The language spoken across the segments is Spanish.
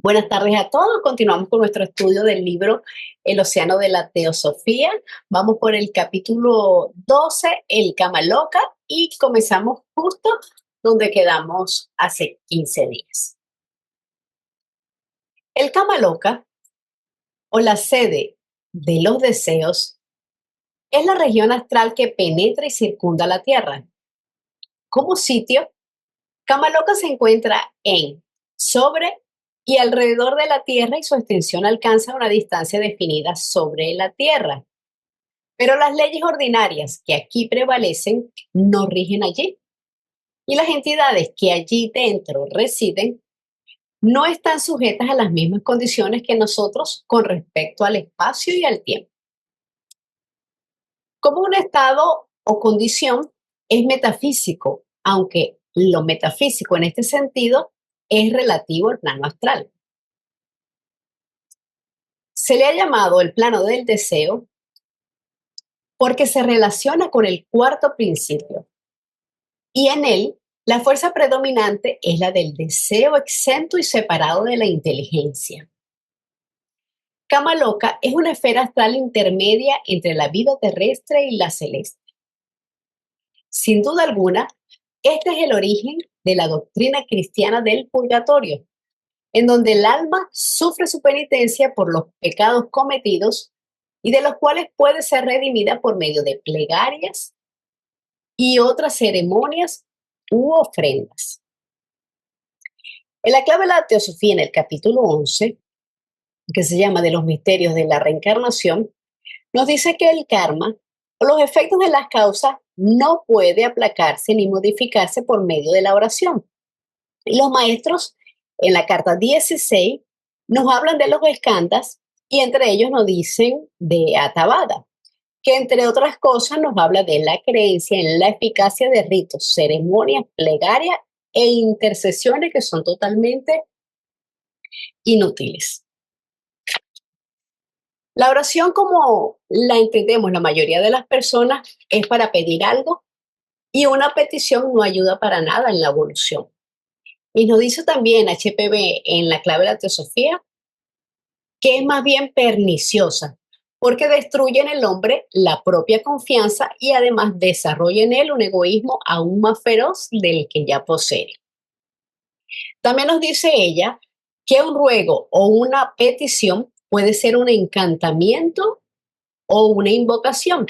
Buenas tardes a todos. Continuamos con nuestro estudio del libro El océano de la teosofía. Vamos por el capítulo 12, el Kama Loka, y comenzamos justo donde quedamos hace 15 días. El Kama Loka, o la sede de los deseos, es la región astral que penetra y circunda la Tierra. Como sitio, Kama Loka se encuentra en, sobre y alrededor de la Tierra, y su extensión alcanza una distancia definida sobre la Tierra. Pero las leyes ordinarias que aquí prevalecen no rigen allí. Y las entidades que allí dentro residen no están sujetas a las mismas condiciones que nosotros con respecto al espacio y al tiempo. Como un estado o condición es metafísico, aunque lo metafísico en este sentido es relativo al plano astral. Se le ha llamado el plano del deseo porque se relaciona con el cuarto principio, y en él la fuerza predominante es la del deseo exento y separado de la inteligencia. Kama Loka es una esfera astral intermedia entre la vida terrestre y la celeste. Sin duda alguna, este es el origen de la doctrina cristiana del purgatorio, en donde el alma sufre su penitencia por los pecados cometidos y de los cuales puede ser redimida por medio de plegarias y otras ceremonias u ofrendas. En la clave de la teosofía, en el capítulo 11, que se llama de los misterios de la reencarnación, nos dice que el karma o los efectos de las causas no puede aplacarse ni modificarse por medio de la oración. Y los maestros en la carta 16 nos hablan de los skandhas, y entre ellos nos dicen de Atavada, que entre otras cosas nos habla de la creencia en la eficacia de ritos, ceremonias, plegarias e intercesiones que son totalmente inútiles. La oración, como la entendemos la mayoría de las personas, es para pedir algo, y una petición no ayuda para nada en la evolución. Y nos dice también HPB en la clave de la teosofía que es más bien perniciosa, porque destruye en el hombre la propia confianza y además desarrolla en él un egoísmo aún más feroz del que ya posee. También nos dice ella que un ruego o una petición puede ser un encantamiento o una invocación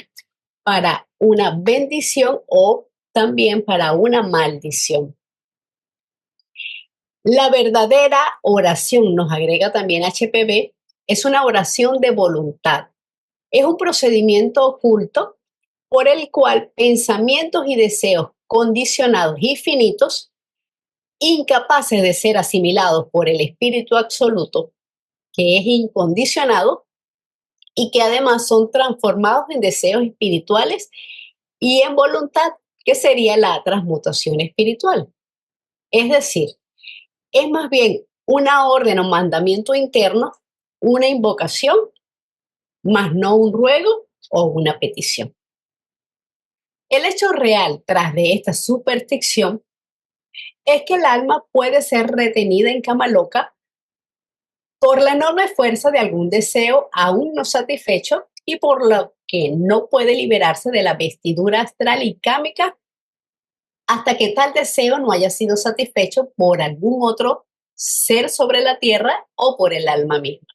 para una bendición o también para una maldición. La verdadera oración, nos agrega también HPV, es una oración de voluntad. Es un procedimiento oculto por el cual pensamientos y deseos condicionados y finitos, incapaces de ser asimilados por el Espíritu Absoluto, que es incondicionado y que además son transformados en deseos espirituales y en voluntad, que sería la transmutación espiritual. Es decir, es más bien una orden o mandamiento interno, una invocación, más no un ruego o una petición. El hecho real tras de esta superstición es que el alma puede ser retenida en Kama Loka por la enorme fuerza de algún deseo aún no satisfecho, y por lo que no puede liberarse de la vestidura astral y cámica hasta que tal deseo no haya sido satisfecho por algún otro ser sobre la tierra o por el alma misma.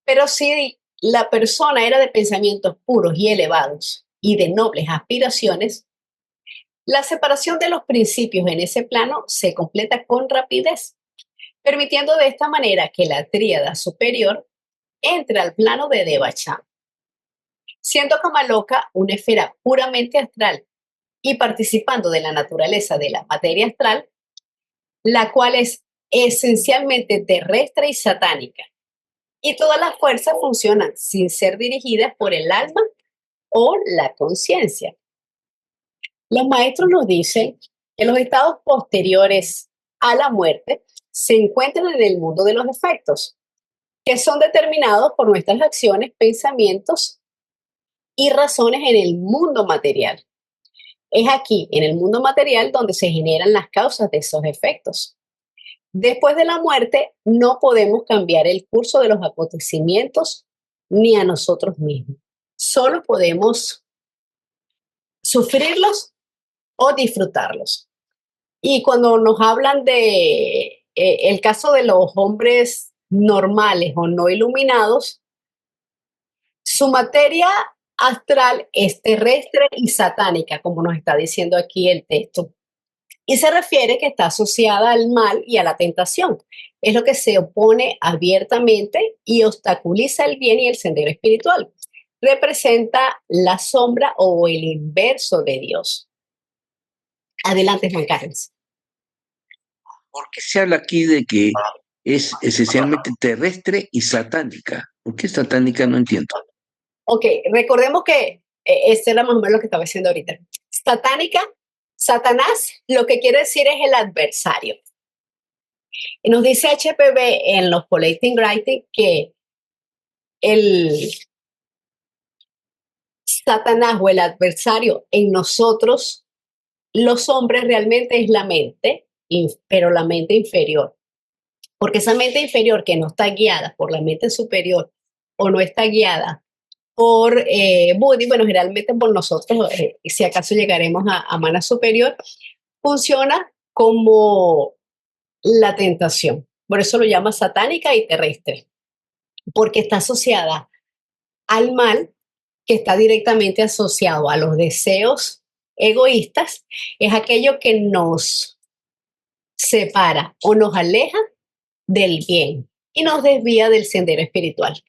Pero si la persona era de pensamientos puros y elevados y de nobles aspiraciones, la separación de los principios en ese plano se completa con rapidez, permitiendo de esta manera que la tríada superior entre al plano de Devachan, siendo Kama Loka una esfera puramente astral y participando de la naturaleza de la materia astral, la cual es esencialmente terrestre y satánica, y todas las fuerzas funcionan sin ser dirigidas por el alma o la conciencia. Los maestros nos dicen que los estados posteriores a la muerte se encuentran en el mundo de los efectos, que son determinados por nuestras acciones, pensamientos y razones en el mundo material. Es aquí, en el mundo material, donde se generan las causas de esos efectos. Después de la muerte, no podemos cambiar el curso de los acontecimientos ni a nosotros mismos. Solo podemos sufrirlos o disfrutarlos. Y cuando nos hablan de el caso de los hombres normales o no iluminados, su materia astral es terrestre y satánica, como nos está diciendo aquí el texto. Y se refiere que está asociada al mal y a la tentación. Es lo que se opone abiertamente y obstaculiza el bien y el sendero espiritual. Representa la sombra o el inverso de Dios. Adelante, Juan Carlos. ¿Por qué se habla aquí de que es esencialmente terrestre y satánica? ¿Por qué satánica? No entiendo. Ok, recordemos que este era más o menos lo que estaba diciendo ahorita. Satánica, Satanás, lo que quiere decir es el adversario. Y nos dice HPB en los Collecting Writing que el Satanás o el adversario en nosotros, los hombres, realmente es la mente, pero la mente inferior. Porque esa mente inferior que no está guiada por la mente superior o no está guiada por Buddy, bueno, generalmente por nosotros, si acaso llegaremos a mana superior, funciona como la tentación. Por eso lo llama satánica y terrestre, porque está asociada al mal, que está directamente asociado a los deseos egoístas, es aquello que nos separa o nos aleja del bien y nos desvía del sendero espiritual.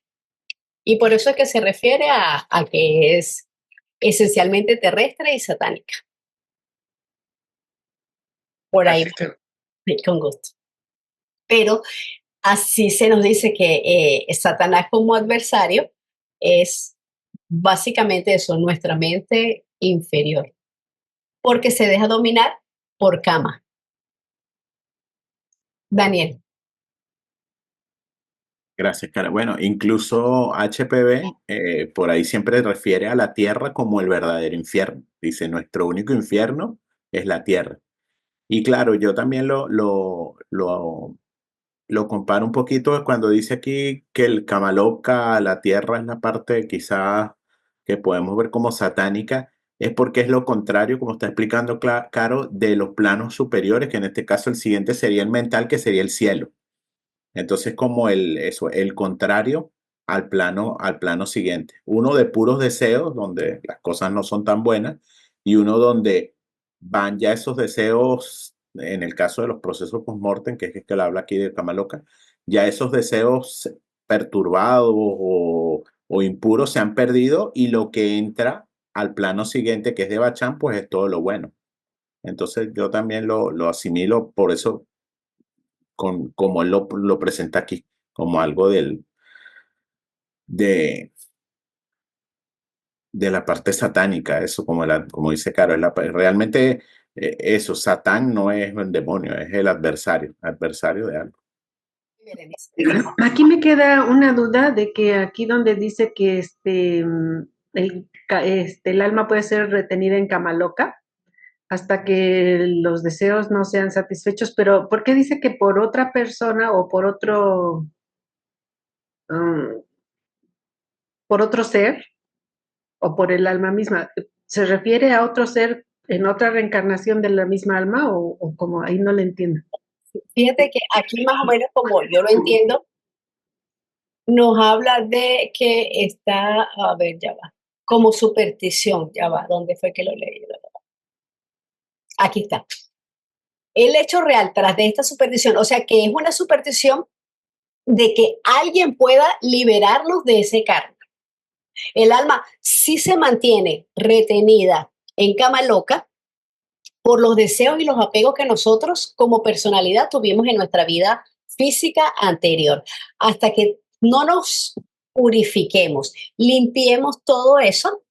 Y por eso es que se refiere a que es esencialmente terrestre y satánica. Por ahí, con gusto. Pero así se nos dice que Satanás como adversario es básicamente eso, nuestra mente inferior, porque se deja dominar por Kama. Daniel. Gracias, cara. Bueno, incluso HPV por ahí siempre refiere a la tierra como el verdadero infierno. Dice, nuestro único infierno es la tierra. Y claro, yo también lo comparo un poquito cuando dice aquí que el Kamaloka, la tierra, es la parte quizás que podemos ver como satánica, es porque es lo contrario, como está explicando Caro, de los planos superiores, que en este caso el siguiente sería el mental, que sería el cielo. Entonces, como el contrario al plano siguiente. Uno de puros deseos, donde las cosas no son tan buenas, y uno donde van ya esos deseos, en el caso de los procesos post-mortem, que es que él habla aquí de Kamaloka, ya esos deseos perturbados o impuros se han perdido, y lo que entra al plano siguiente, que es de Bachán, pues es todo lo bueno. Entonces, yo también lo asimilo, por eso como él lo presenta aquí, como algo de, de la parte satánica, eso como dice Caro, realmente eso, Satán no es un demonio, es el adversario de algo. Aquí me queda una duda de que aquí donde dice que el alma puede ser retenida en Kamaloka hasta que los deseos no sean satisfechos, pero ¿por qué dice que por otra persona o um, por otro ser o por el alma misma? ¿Se refiere a otro ser en otra reencarnación de la misma alma o como ahí no le entiendo? Fíjate que aquí más o menos como yo lo entiendo, nos habla de que está, a ver, ya va, como superstición, ya va, ¿dónde fue que lo leí? Aquí está. El hecho real tras de esta superstición, o sea que es una superstición de que alguien pueda liberarnos de ese karma. El alma sí se mantiene retenida en Kamaloka por los deseos y los apegos que nosotros como personalidad tuvimos en nuestra vida física anterior. Hasta que no nos purifiquemos, limpiemos todo eso,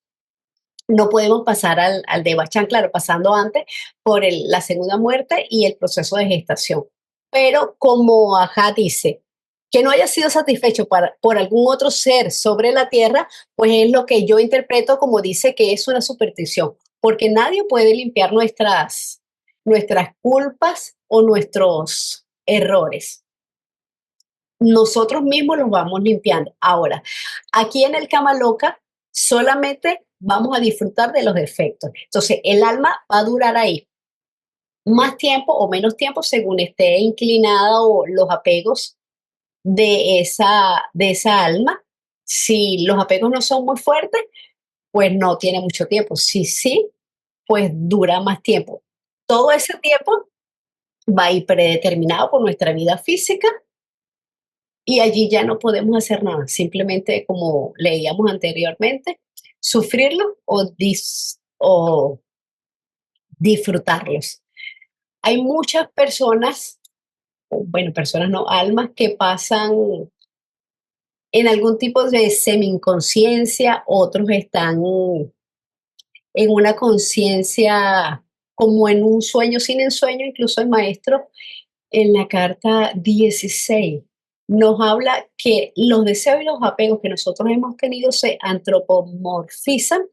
no podemos pasar al de Bachán, claro, pasando antes por la segunda muerte y el proceso de gestación. Pero como Ajá dice, que no haya sido satisfecho por algún otro ser sobre la tierra, pues es lo que yo interpreto como dice que es una superstición, porque nadie puede limpiar nuestras culpas o nuestros errores. Nosotros mismos los vamos limpiando. Ahora, aquí en el Kama Loka solamente vamos a disfrutar de los defectos. Entonces, el alma va a durar ahí más tiempo o menos tiempo según esté inclinada o los apegos de esa alma. Si los apegos no son muy fuertes, pues no tiene mucho tiempo. Si sí, pues dura más tiempo. Todo ese tiempo va a ir predeterminado por nuestra vida física y allí ya no podemos hacer nada. Simplemente, como leíamos anteriormente, sufrirlo o disfrutarlos. Hay muchas personas, bueno, personas no, almas que pasan en algún tipo de semi-inconsciencia, otros están en una conciencia como en un sueño sin ensueño. Incluso el maestro en la carta 16 nos habla que los deseos y los apegos que nosotros hemos tenido se antropomorfizan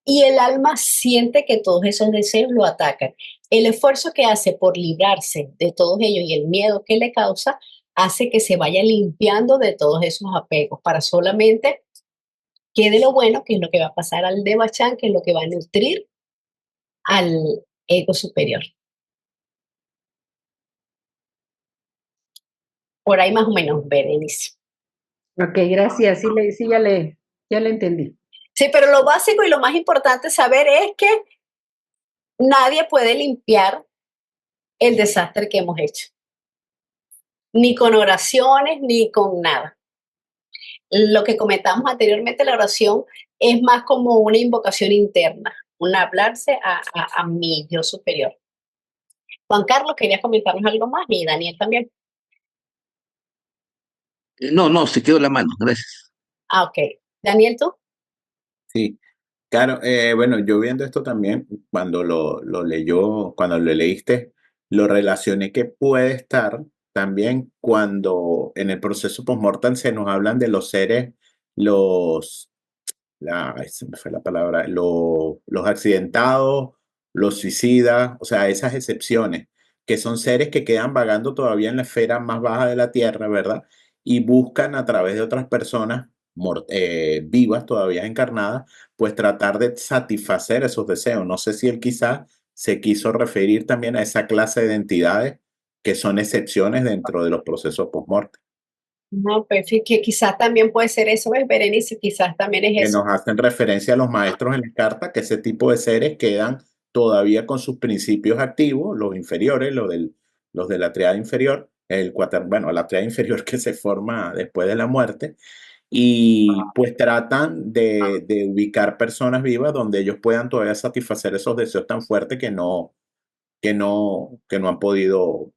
y el alma siente que todos esos deseos lo atacan. El esfuerzo que hace por librarse de todos ellos y el miedo que le causa hace que se vaya limpiando de todos esos apegos para solamente quede lo bueno, que es lo que va a pasar al Devachan, que es lo que va a nutrir al ego superior. Por ahí más o menos, Berenice. Ok, gracias. Sí, ya le entendí. Sí, pero lo básico y lo más importante saber es que nadie puede limpiar el desastre que hemos hecho. Ni con oraciones, ni con nada. Lo que comentamos anteriormente, la oración es más como una invocación interna, un hablarse a mi yo superior. Juan Carlos, ¿querías comentarnos algo más? Y Daniel también. No, se quedó la mano, gracias. Ah, ok. Daniel, ¿tú? Sí, claro, bueno, yo viendo esto también, cuando lo leíste, lo relacioné que puede estar también cuando en el proceso postmortem se nos hablan de los seres, ay, se me fue la palabra, los accidentados, los suicidas, o sea, esas excepciones, que son seres que quedan vagando todavía en la esfera más baja de la Tierra, ¿verdad? Y buscan a través de otras personas vivas, todavía encarnadas, pues tratar de satisfacer esos deseos. No sé si él quizás se quiso referir también a esa clase de entidades que son excepciones dentro de los procesos post-mortem, No, pues que quizás también puede ser eso, ¿ves, Berenice? Quizás también que es eso. nos hacen referencia a los maestros en la carta, que ese tipo de seres quedan todavía con sus principios activos, los inferiores, los de la triada inferior, bueno, la triada inferior que se forma después de la muerte, y pues tratan de ubicar personas vivas donde ellos puedan todavía satisfacer esos deseos tan fuertes que no han podido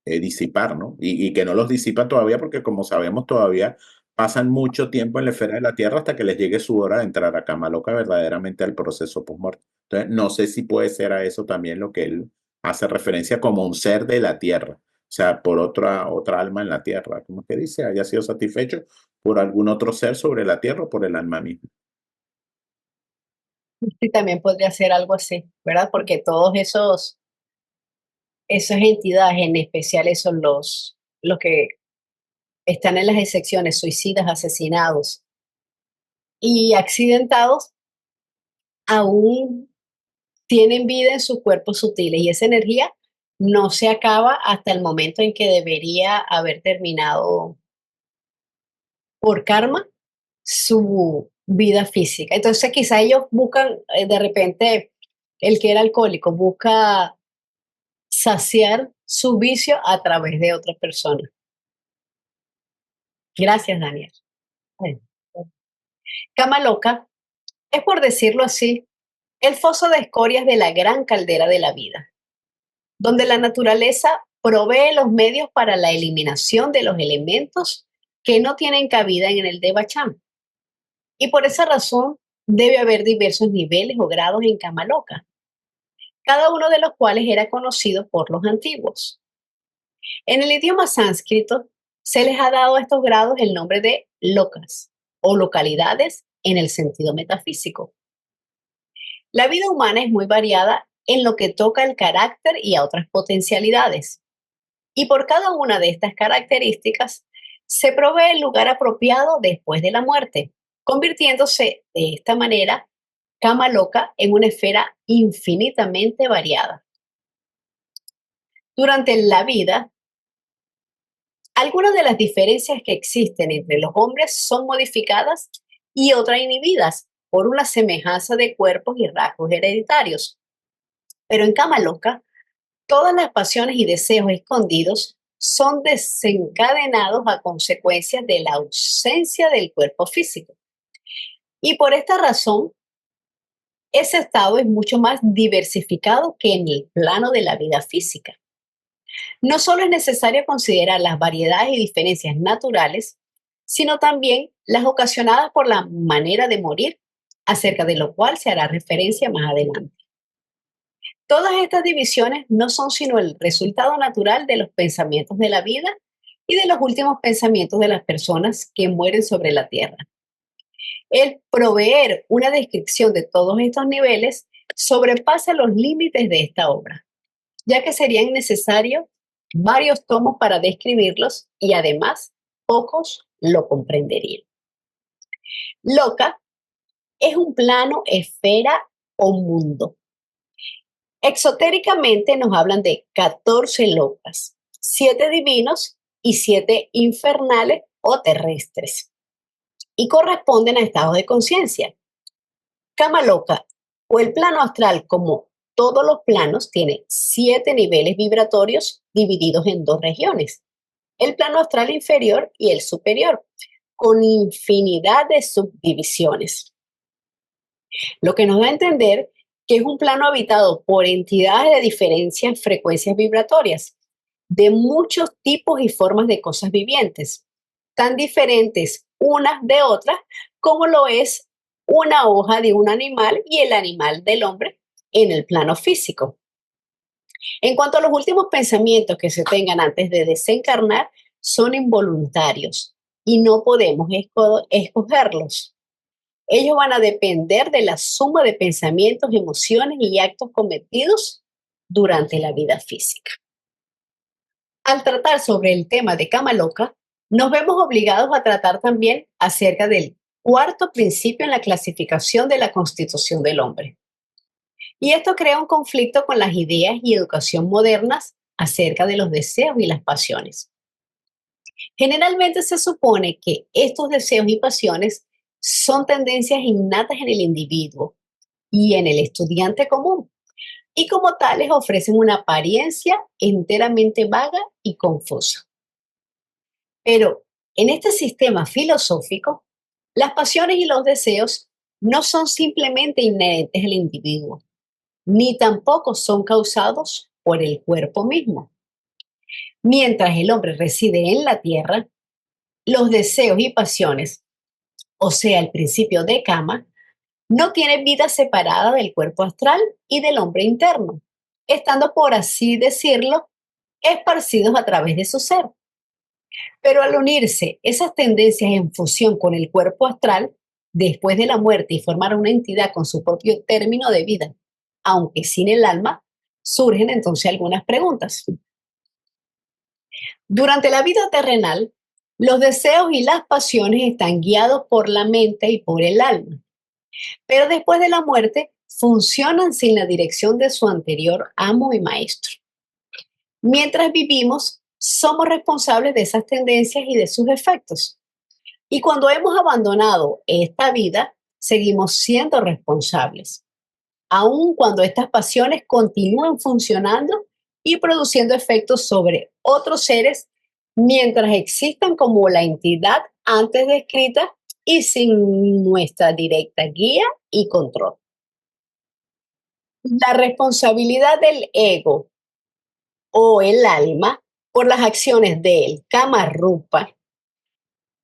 disipar, ¿no? Y que no los disipan todavía porque como sabemos todavía pasan mucho tiempo en la esfera de la Tierra hasta que les llegue su hora de entrar a Kama Loka verdaderamente al proceso post-mortem. Entonces, no sé si puede ser a eso también lo que él hace referencia como un ser de la Tierra, o sea, por otra alma en la Tierra, como que dice, haya sido satisfecho por algún otro ser sobre la Tierra o por el alma misma. Sí, también podría ser algo así, ¿verdad? Porque todos esas entidades, en especial esos los que están en las excepciones, suicidas, asesinados y accidentados, aún tienen vida en sus cuerpos sutiles y esa energía no se acaba hasta el momento en que debería haber terminado por karma su vida física. Entonces quizá ellos buscan, de repente, el que era alcohólico busca saciar su vicio a través de otra persona. Gracias, Daniel. Bueno, Kama Loka es, por decirlo así, el foso de escorias de la gran caldera de la vida, donde la naturaleza provee los medios para la eliminación de los elementos que no tienen cabida en el Devachan. Y por esa razón debe haber diversos niveles o grados en Kama Loka, cada uno de los cuales era conocido por los antiguos. En el idioma sánscrito se les ha dado a estos grados el nombre de lokas o localidades en el sentido metafísico. La vida humana es muy variada en lo que toca al carácter y a otras potencialidades. Y por cada una de estas características se provee el lugar apropiado después de la muerte, convirtiéndose de esta manera Kama Loka en una esfera infinitamente variada. Durante la vida, algunas de las diferencias que existen entre los hombres son modificadas y otras inhibidas por una semejanza de cuerpos y rasgos hereditarios. Pero en Kama Loka, todas las pasiones y deseos escondidos son desencadenados a consecuencia de la ausencia del cuerpo físico. Y por esta razón, ese estado es mucho más diversificado que en el plano de la vida física. No solo es necesario considerar las variedades y diferencias naturales, sino también las ocasionadas por la manera de morir, acerca de lo cual se hará referencia más adelante. Todas estas divisiones no son sino el resultado natural de los pensamientos de la vida y de los últimos pensamientos de las personas que mueren sobre la tierra. El proveer una descripción de todos estos niveles sobrepasa los límites de esta obra, ya que serían necesarios varios tomos para describirlos y además pocos lo comprenderían. Loka es un plano, esfera o mundo. Exotéricamente nos hablan de 14 lokas, 7 divinos y 7 infernales o terrestres, y corresponden a estados de conciencia. Kama Loka o el plano astral, como todos los planos, tiene 7 niveles vibratorios divididos en 2 regiones, el plano astral inferior y el superior, con infinidad de subdivisiones. Lo que nos da a entender que es un plano habitado por entidades de diferentes frecuencias vibratorias, de muchos tipos y formas de cosas vivientes, tan diferentes unas de otras como lo es una hoja de un animal y el animal del hombre en el plano físico. En cuanto a los últimos pensamientos que se tengan antes de desencarnar, son involuntarios y no podemos escogerlos. Ellos van a depender de la suma de pensamientos, emociones y actos cometidos durante la vida física. Al tratar sobre el tema de Kama Loka, nos vemos obligados a tratar también acerca del cuarto principio en la clasificación de la constitución del hombre. Y esto crea un conflicto con las ideas y educación modernas acerca de los deseos y las pasiones. Generalmente se supone que estos deseos y pasiones son tendencias innatas en el individuo y en el estudiante común, y como tales ofrecen una apariencia enteramente vaga y confusa. Pero en este sistema filosófico, las pasiones y los deseos no son simplemente inherentes al individuo, ni tampoco son causados por el cuerpo mismo. Mientras el hombre reside en la tierra, los deseos y pasiones, o sea, el principio de Kama, no tienen vida separada del cuerpo astral y del hombre interno, estando, por así decirlo, esparcidos a través de su ser. Pero al unirse esas tendencias en fusión con el cuerpo astral, después de la muerte y formar una entidad con su propio término de vida, aunque sin el alma, surgen entonces algunas preguntas. Durante la vida terrenal, los deseos y las pasiones están guiados por la mente y por el alma, pero después de la muerte funcionan sin la dirección de su anterior amo y maestro. Mientras vivimos, somos responsables de esas tendencias y de sus efectos. Y cuando hemos abandonado esta vida, seguimos siendo responsables, aun cuando estas pasiones continúan funcionando y produciendo efectos sobre otros seres mientras existan como la entidad antes descrita y sin nuestra directa guía y control. La responsabilidad del ego o el alma por las acciones del Kama Rupa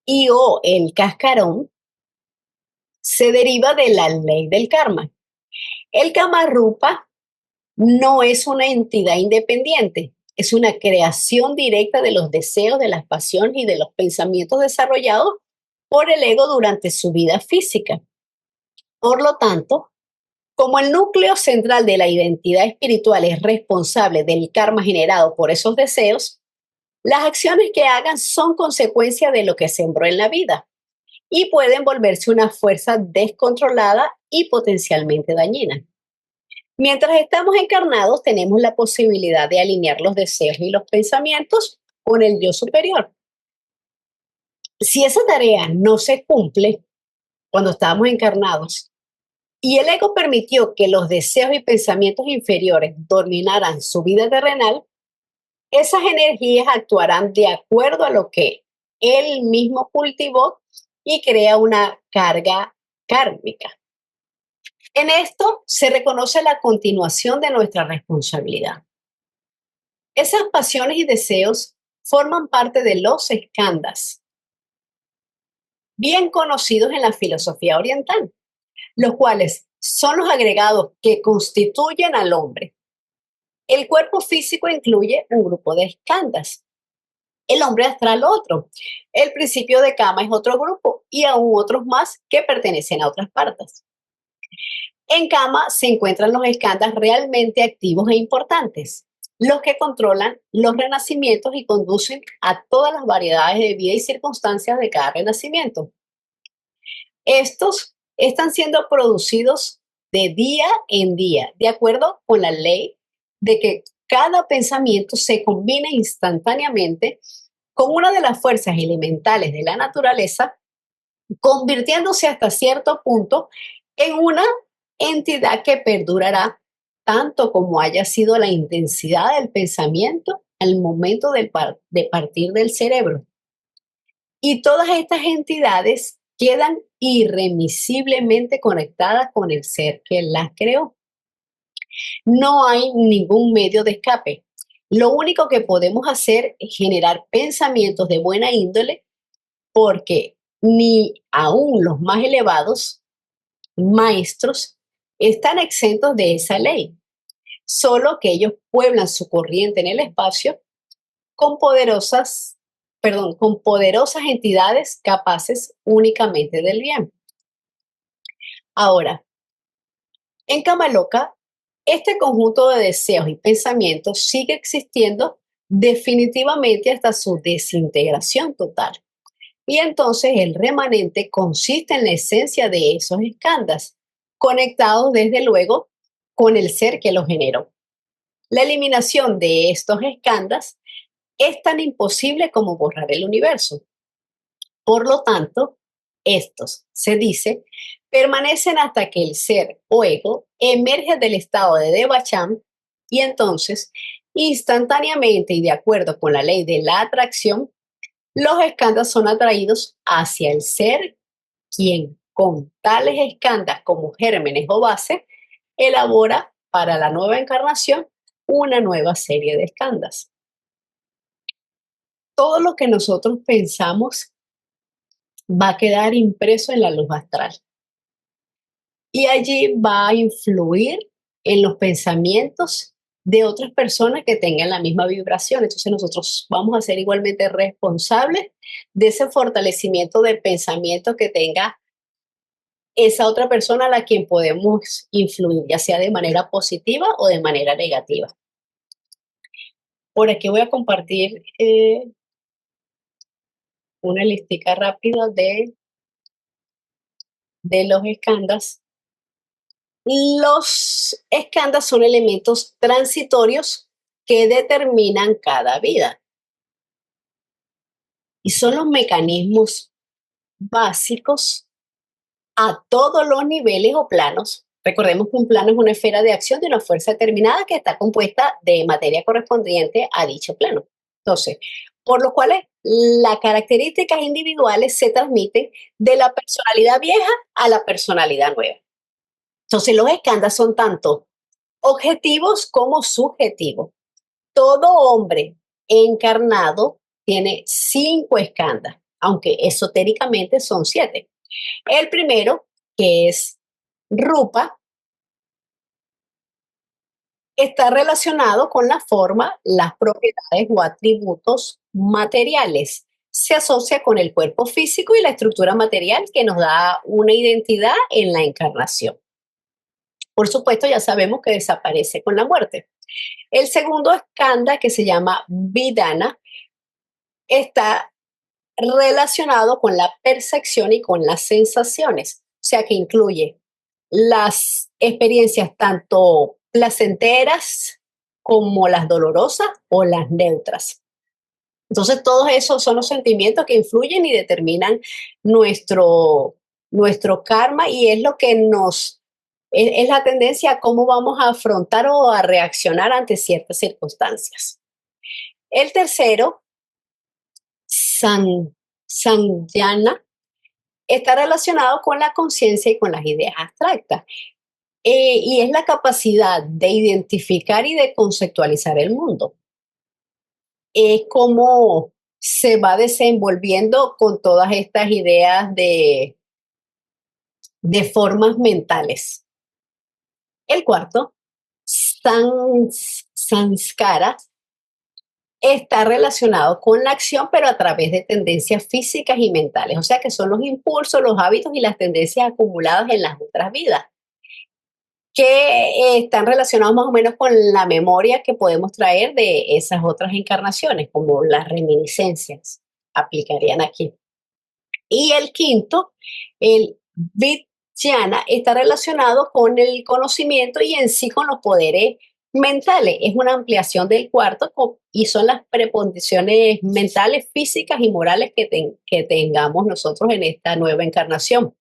y o el cascarón se deriva de la ley del karma. El Kama Rupa no es una entidad independiente, es una creación directa de los deseos, de las pasiones y de los pensamientos desarrollados por el ego durante su vida física. Por lo tanto, como el núcleo central de la identidad espiritual es responsable del karma generado por esos deseos, Las acciones que hagan son consecuencia de lo que sembró en la vida y pueden volverse una fuerza descontrolada y potencialmente dañina. Mientras estamos encarnados, tenemos la posibilidad de alinear los deseos y los pensamientos con el yo superior. Si esa tarea no se cumple cuando estábamos encarnados y el ego permitió que los deseos y pensamientos inferiores dominaran su vida terrenal, esas energías actuarán de acuerdo a lo que él mismo cultivó y crea una carga kármica. En esto se reconoce la continuación de nuestra responsabilidad. Esas pasiones y deseos forman parte de los skandhas, bien conocidos en la filosofía oriental, los cuales son los agregados que constituyen al hombre. El cuerpo físico incluye un grupo de skandhas, el hombre astral otro, el principio de Kama es otro grupo y aún otros más que pertenecen a otras partes. En Kama se encuentran los skandhas realmente activos e importantes, los que controlan los renacimientos y conducen a todas las variedades de vida y circunstancias de cada renacimiento. Estos están siendo producidos de día en día, de acuerdo con la ley de que cada pensamiento se combina instantáneamente con una de las fuerzas elementales de la naturaleza, convirtiéndose hasta cierto punto en una entidad que perdurará tanto como haya sido la intensidad del pensamiento al momento de partir del cerebro. Y todas estas entidades quedan irremisiblemente conectadas con el ser que las creó. No hay ningún medio de escape. Lo único que podemos hacer es generar pensamientos de buena índole, porque ni aún los más elevados maestros están exentos de esa ley, solo que ellos pueblan su corriente en el espacio con con poderosas entidades capaces únicamente del bien. Ahora, en Kamaloka, este conjunto de deseos y pensamientos sigue existiendo definitivamente hasta su desintegración total. Y entonces el remanente consiste en la esencia de esos skandhas, conectados desde luego con el ser que los generó. La eliminación de estos skandhas es tan imposible como borrar el universo. Por lo tanto, estos, se dice, permanecen hasta que el ser o ego emerge del estado de Devachan y entonces, instantáneamente y de acuerdo con la ley de la atracción, los skandhas son atraídos hacia el ser, quien con tales skandhas como gérmenes o base elabora para la nueva encarnación una nueva serie de skandhas. Todo lo que nosotros pensamos va a quedar impreso en la luz astral. Y allí va a influir en los pensamientos de otras personas que tengan la misma vibración. Entonces nosotros vamos a ser igualmente responsables de ese fortalecimiento del pensamiento que tenga esa otra persona a la quien podemos influir, ya sea de manera positiva o de manera negativa. Por aquí voy a compartir una listica rápida de los skandhas. Los skandhas son elementos transitorios que determinan cada vida. Y son los mecanismos básicos a todos los niveles o planos. Recordemos que un plano es una esfera de acción de una fuerza determinada que está compuesta de materia correspondiente a dicho plano. Entonces, por lo cual las características individuales se transmiten de la personalidad vieja a la personalidad nueva. Entonces, los skandhas son tanto objetivos como subjetivos. Todo hombre encarnado tiene 5 skandhas, aunque esotéricamente son 7. El primero, que es Rupa, está relacionado con la forma, las propiedades o atributos materiales. Se asocia con el cuerpo físico y la estructura material que nos da una identidad en la encarnación. Por supuesto, ya sabemos que desaparece con la muerte. El segundo skandha, que se llama Vidana, está relacionado con la percepción y con las sensaciones, o sea que incluye las experiencias tanto placenteras como las dolorosas o las neutras. Entonces, todos esos son los sentimientos que influyen y determinan nuestro, nuestro karma y es lo que es la tendencia a cómo vamos a afrontar o a reaccionar ante ciertas circunstancias. El tercero, Sanjnana, está relacionado con la conciencia y con las ideas abstractas. Y es la capacidad de identificar y de conceptualizar el mundo. Es como se va desenvolviendo con todas estas ideas de formas mentales. El cuarto, Sanskara, está relacionado con la acción, pero a través de tendencias físicas y mentales. O sea que son los impulsos, los hábitos y las tendencias acumuladas en las otras vidas, que están relacionados más o menos con la memoria que podemos traer de esas otras encarnaciones, como las reminiscencias aplicarían aquí. Y el quinto, el Vijnana, está relacionado con el conocimiento y en sí con los poderes mentales. Es una ampliación del cuarto y son las precondiciones mentales, físicas y morales que tengamos nosotros en esta nueva encarnación. O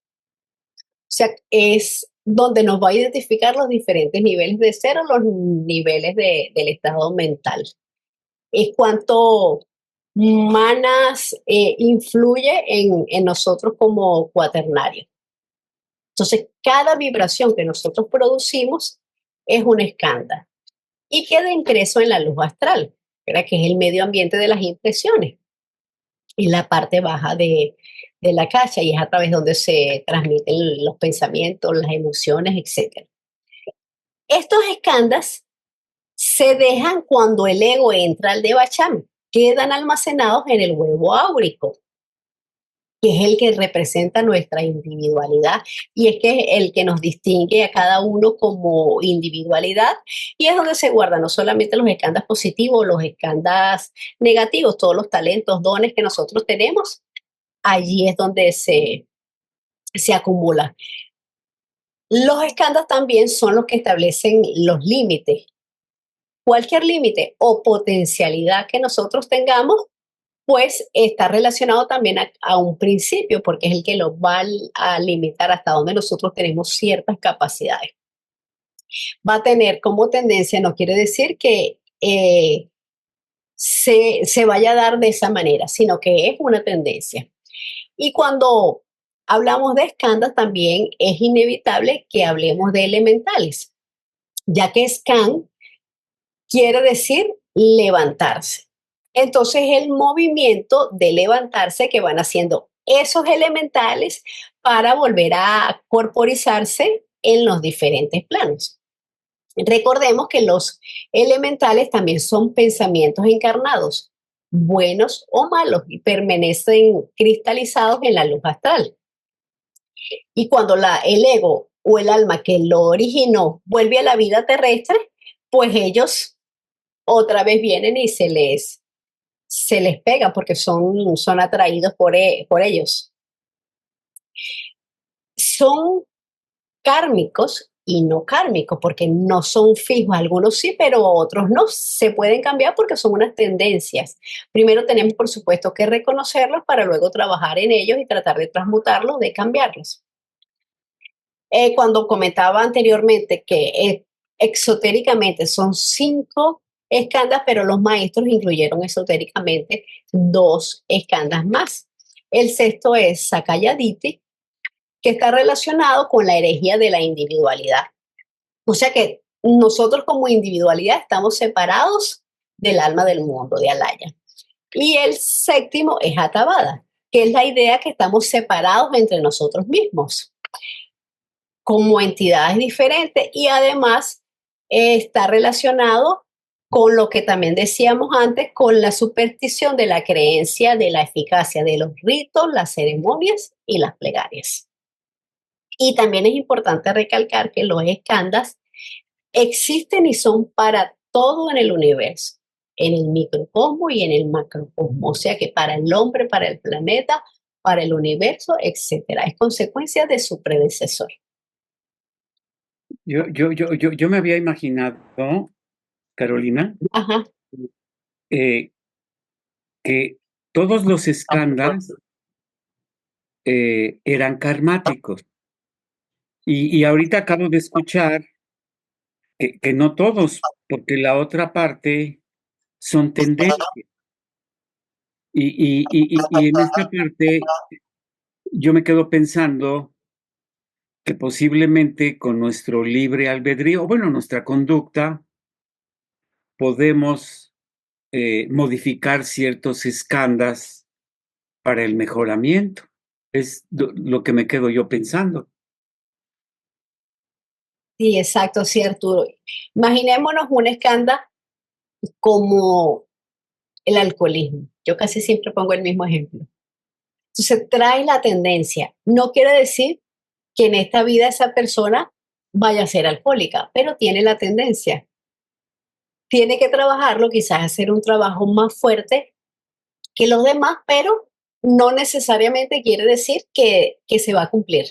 sea, es donde nos va a identificar los diferentes niveles de ser o los niveles del estado mental. Es cuánto manas influye en nosotros como cuaternarios. Entonces, cada vibración que nosotros producimos es un escándalo y queda impreso en la luz astral, ¿verdad? Que es el medio ambiente de las impresiones, en la parte baja de la cacha y es a través donde se transmiten los pensamientos, las emociones, etc. Estos escándalos se dejan cuando el ego entra al devacham, quedan almacenados en el huevo áurico, que es el que representa nuestra individualidad y es que es el que nos distingue a cada uno como individualidad y es donde se guardan no solamente los escándalos positivos, los escándalos negativos, todos los talentos, dones que nosotros tenemos, allí es donde se acumula. Los escándalos también son los que establecen los límites. Cualquier límite o potencialidad que nosotros tengamos pues está relacionado también a un principio, porque es el que lo va a limitar hasta donde nosotros tenemos ciertas capacidades. Va a tener como tendencia, no quiere decir que se vaya a dar de esa manera, sino que es una tendencia. Y cuando hablamos de escandas, también es inevitable que hablemos de elementales, ya que scan quiere decir levantarse. Entonces, el movimiento de levantarse que van haciendo esos elementales para volver a corporizarse en los diferentes planos. Recordemos que los elementales también son pensamientos encarnados, buenos o malos, y permanecen cristalizados en la luz astral. Y cuando el ego o el alma que lo originó vuelve a la vida terrestre, pues ellos otra vez vienen y se les pega porque son atraídos por ellos. Son kármicos y no kármicos porque no son fijos. Algunos sí, pero otros no. Se pueden cambiar porque son unas tendencias. Primero tenemos, por supuesto, que reconocerlos para luego trabajar en ellos y tratar de transmutarlos, de cambiarlos. Cuando comentaba anteriormente que exotéricamente son 5 escandas, pero los maestros incluyeron esotéricamente 2 escandas más. El sexto es Sakayaditi, que está relacionado con la herejía de la individualidad. O sea que nosotros como individualidad estamos separados del alma del mundo, de Alaya. Y el séptimo es Atabada, que es la idea que estamos separados entre nosotros mismos como entidades diferentes y además está relacionado con lo que también decíamos antes, con la superstición de la creencia de la eficacia de los ritos, las ceremonias y las plegarias. Y también es importante recalcar que los escandas existen y son para todo en el universo. en el microcosmo y en el macrocosmo. O sea que para el hombre, para el planeta, para el universo, etcétera. Es consecuencia de su predecesor. Yo me había imaginado, Carolina, Ajá. que todos los escándalos eran karmáticos. Y ahorita acabo de escuchar que no todos, porque la otra parte son tendencias. Y en esta parte yo me quedo pensando que posiblemente con nuestro libre albedrío, bueno, nuestra conducta, podemos modificar ciertos escándalos para el mejoramiento. Es lo que me quedo yo pensando. Sí, exacto, sí, Arturo. Imaginémonos un escándalo como el alcoholismo. Yo casi siempre pongo el mismo ejemplo. Entonces trae la tendencia. No quiere decir que en esta vida esa persona vaya a ser alcohólica, pero tiene la tendencia. Tiene que trabajarlo, quizás hacer un trabajo más fuerte que los demás, pero no necesariamente quiere decir que se va a cumplir.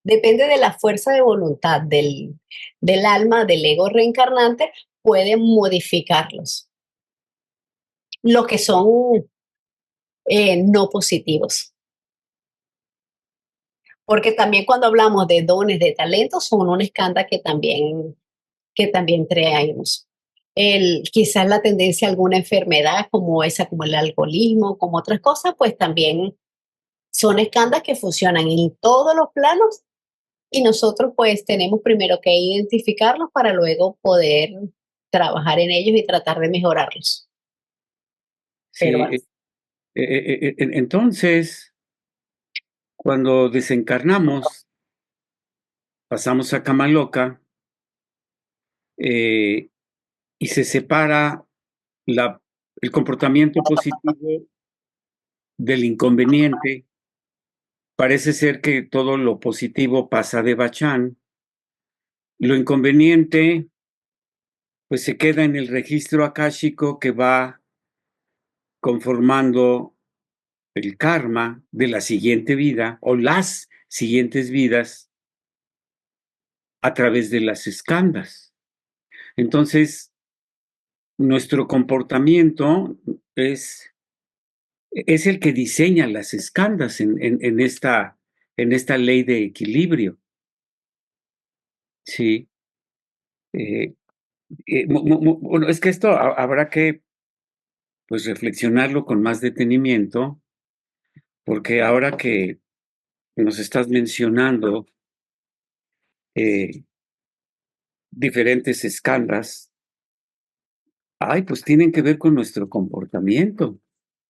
Depende de la fuerza de voluntad del alma, del ego reencarnante, puede modificarlos. Los que son no positivos. Porque también cuando hablamos de dones, de talentos, son un escándalo que también traemos. Quizás la tendencia a alguna enfermedad como esa, como el alcoholismo, como otras cosas, pues también son escándalos que funcionan en todos los planos y nosotros pues tenemos primero que identificarlos para luego poder trabajar en ellos y tratar de mejorarlos. Pero bueno. Sí, entonces, cuando desencarnamos, pasamos a cama loca y se separa el comportamiento positivo del inconveniente. Parece ser que todo lo positivo pasa de bachán. Lo inconveniente, pues se queda en el registro akáshico que va conformando el karma de la siguiente vida o las siguientes vidas a través de las escandas. Entonces, nuestro comportamiento es el que diseña las escandas en esta ley de equilibrio. Sí. Bueno, es que esto habrá que pues reflexionarlo con más detenimiento, porque ahora que nos estás mencionando diferentes escalas, pues tienen que ver con nuestro comportamiento.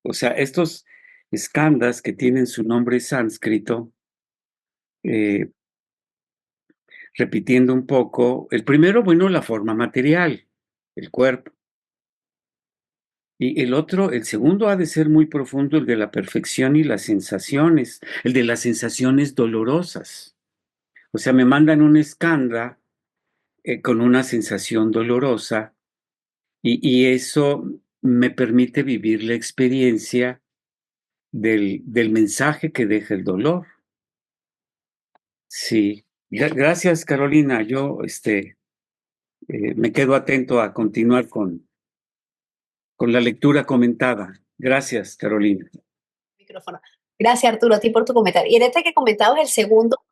O sea, estos escalas que tienen su nombre sánscrito, repitiendo un poco, el primero, bueno, la forma material, el cuerpo. Y el segundo ha de ser muy profundo, el de la perfección y las sensaciones, el de las sensaciones dolorosas. O sea, me mandan un escándalo con una sensación dolorosa y eso me permite vivir la experiencia del mensaje que deja el dolor. Sí. Gracias, Carolina. Yo me quedo atento a continuar con la lectura comentada. Gracias, Carolina. Micrófono. Gracias, Arturo, a ti por tu comentario. Y en este que comentabas, el segundo,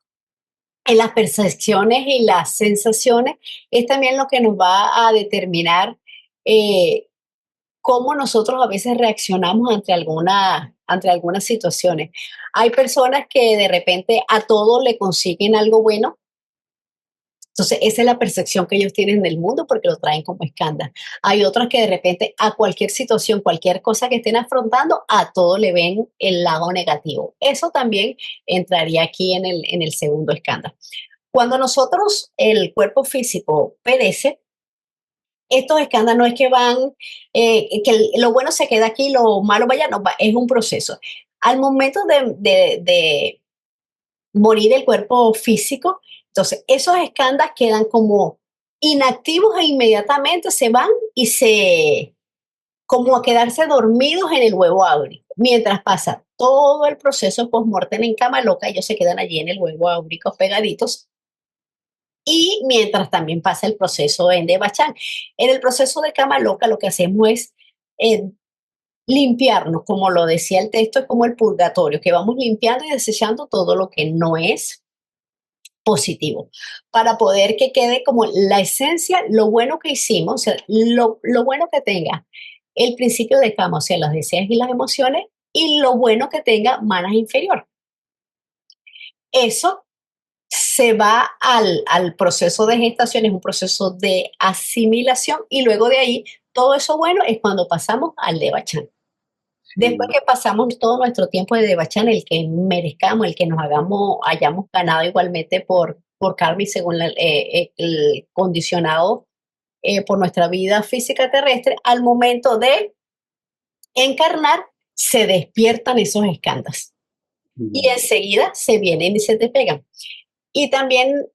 en las percepciones y las sensaciones, es también lo que nos va a determinar cómo nosotros a veces reaccionamos ante algunas situaciones. Hay personas que de repente a todo le consiguen algo bueno. Entonces, esa es la percepción que ellos tienen del mundo porque lo traen como escándalo. Hay otras que de repente a cualquier situación, cualquier cosa que estén afrontando, a todo le ven el lado negativo. Eso también entraría aquí en el segundo escándalo. Cuando nosotros, el cuerpo físico perece, estos escándalos no es que van, que lo bueno se queda aquí, lo malo vaya, no, es un proceso. Al momento de morir el cuerpo físico, entonces esos escándalos quedan como inactivos e inmediatamente se van y se como a quedarse dormidos en el huevo áurico. Mientras pasa todo el proceso post-mortem en cama loca, ellos se quedan allí en el huevo áurico pegaditos. Y mientras también pasa el proceso en Debachan. En el proceso de cama loca lo que hacemos es limpiarnos, como lo decía el texto, es como el purgatorio, que vamos limpiando y desechando todo lo que no es positivo, para poder que quede como la esencia, lo bueno que hicimos, o sea, lo bueno que tenga el principio de cama, o sea, los deseos y las emociones, y lo bueno que tenga manas inferior. Eso se va al proceso de gestación, es un proceso de asimilación, y luego de ahí, todo eso bueno es cuando pasamos al Devachan. Después que pasamos todo nuestro tiempo de Devachan, el que merezcamos, el que nos hayamos ganado igualmente por karma y según el condicionado por nuestra vida física terrestre, al momento de encarnar, se despiertan esos escándalos. Y enseguida se vienen y se te pegan. Y también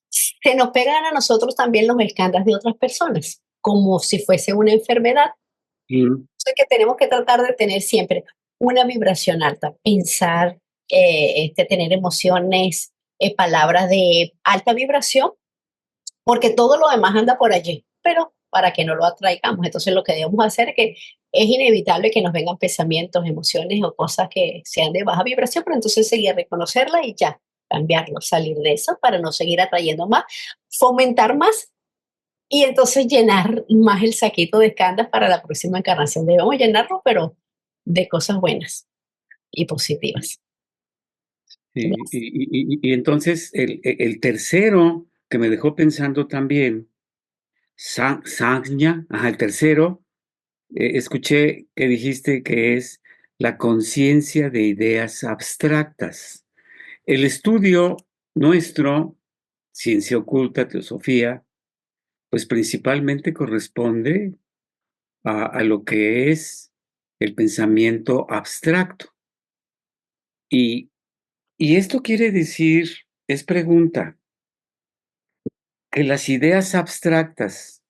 se nos pegan a nosotros también los escándalos de otras personas, como si fuese una enfermedad. Entonces que tenemos que tratar de tener siempre una vibración alta, pensar, tener emociones, palabras de alta vibración, porque todo lo demás anda por allí, pero para que no lo atraigamos. Entonces lo que debemos hacer es que es inevitable que nos vengan pensamientos, emociones o cosas que sean de baja vibración, pero entonces seguir reconocerla y ya, cambiarlo, salir de eso para no seguir atrayendo más, fomentar más y entonces llenar más el saquito de escándalos para la próxima encarnación. Debemos llenarlo, pero de cosas buenas y positivas. Y entonces el tercero que me dejó pensando también, Sangnya, el tercero, escuché que dijiste que es la conciencia de ideas abstractas. El estudio nuestro, ciencia oculta, teosofía, pues principalmente corresponde a lo que es el pensamiento abstracto. Y esto quiere decir, es pregunta, que las ideas abstractas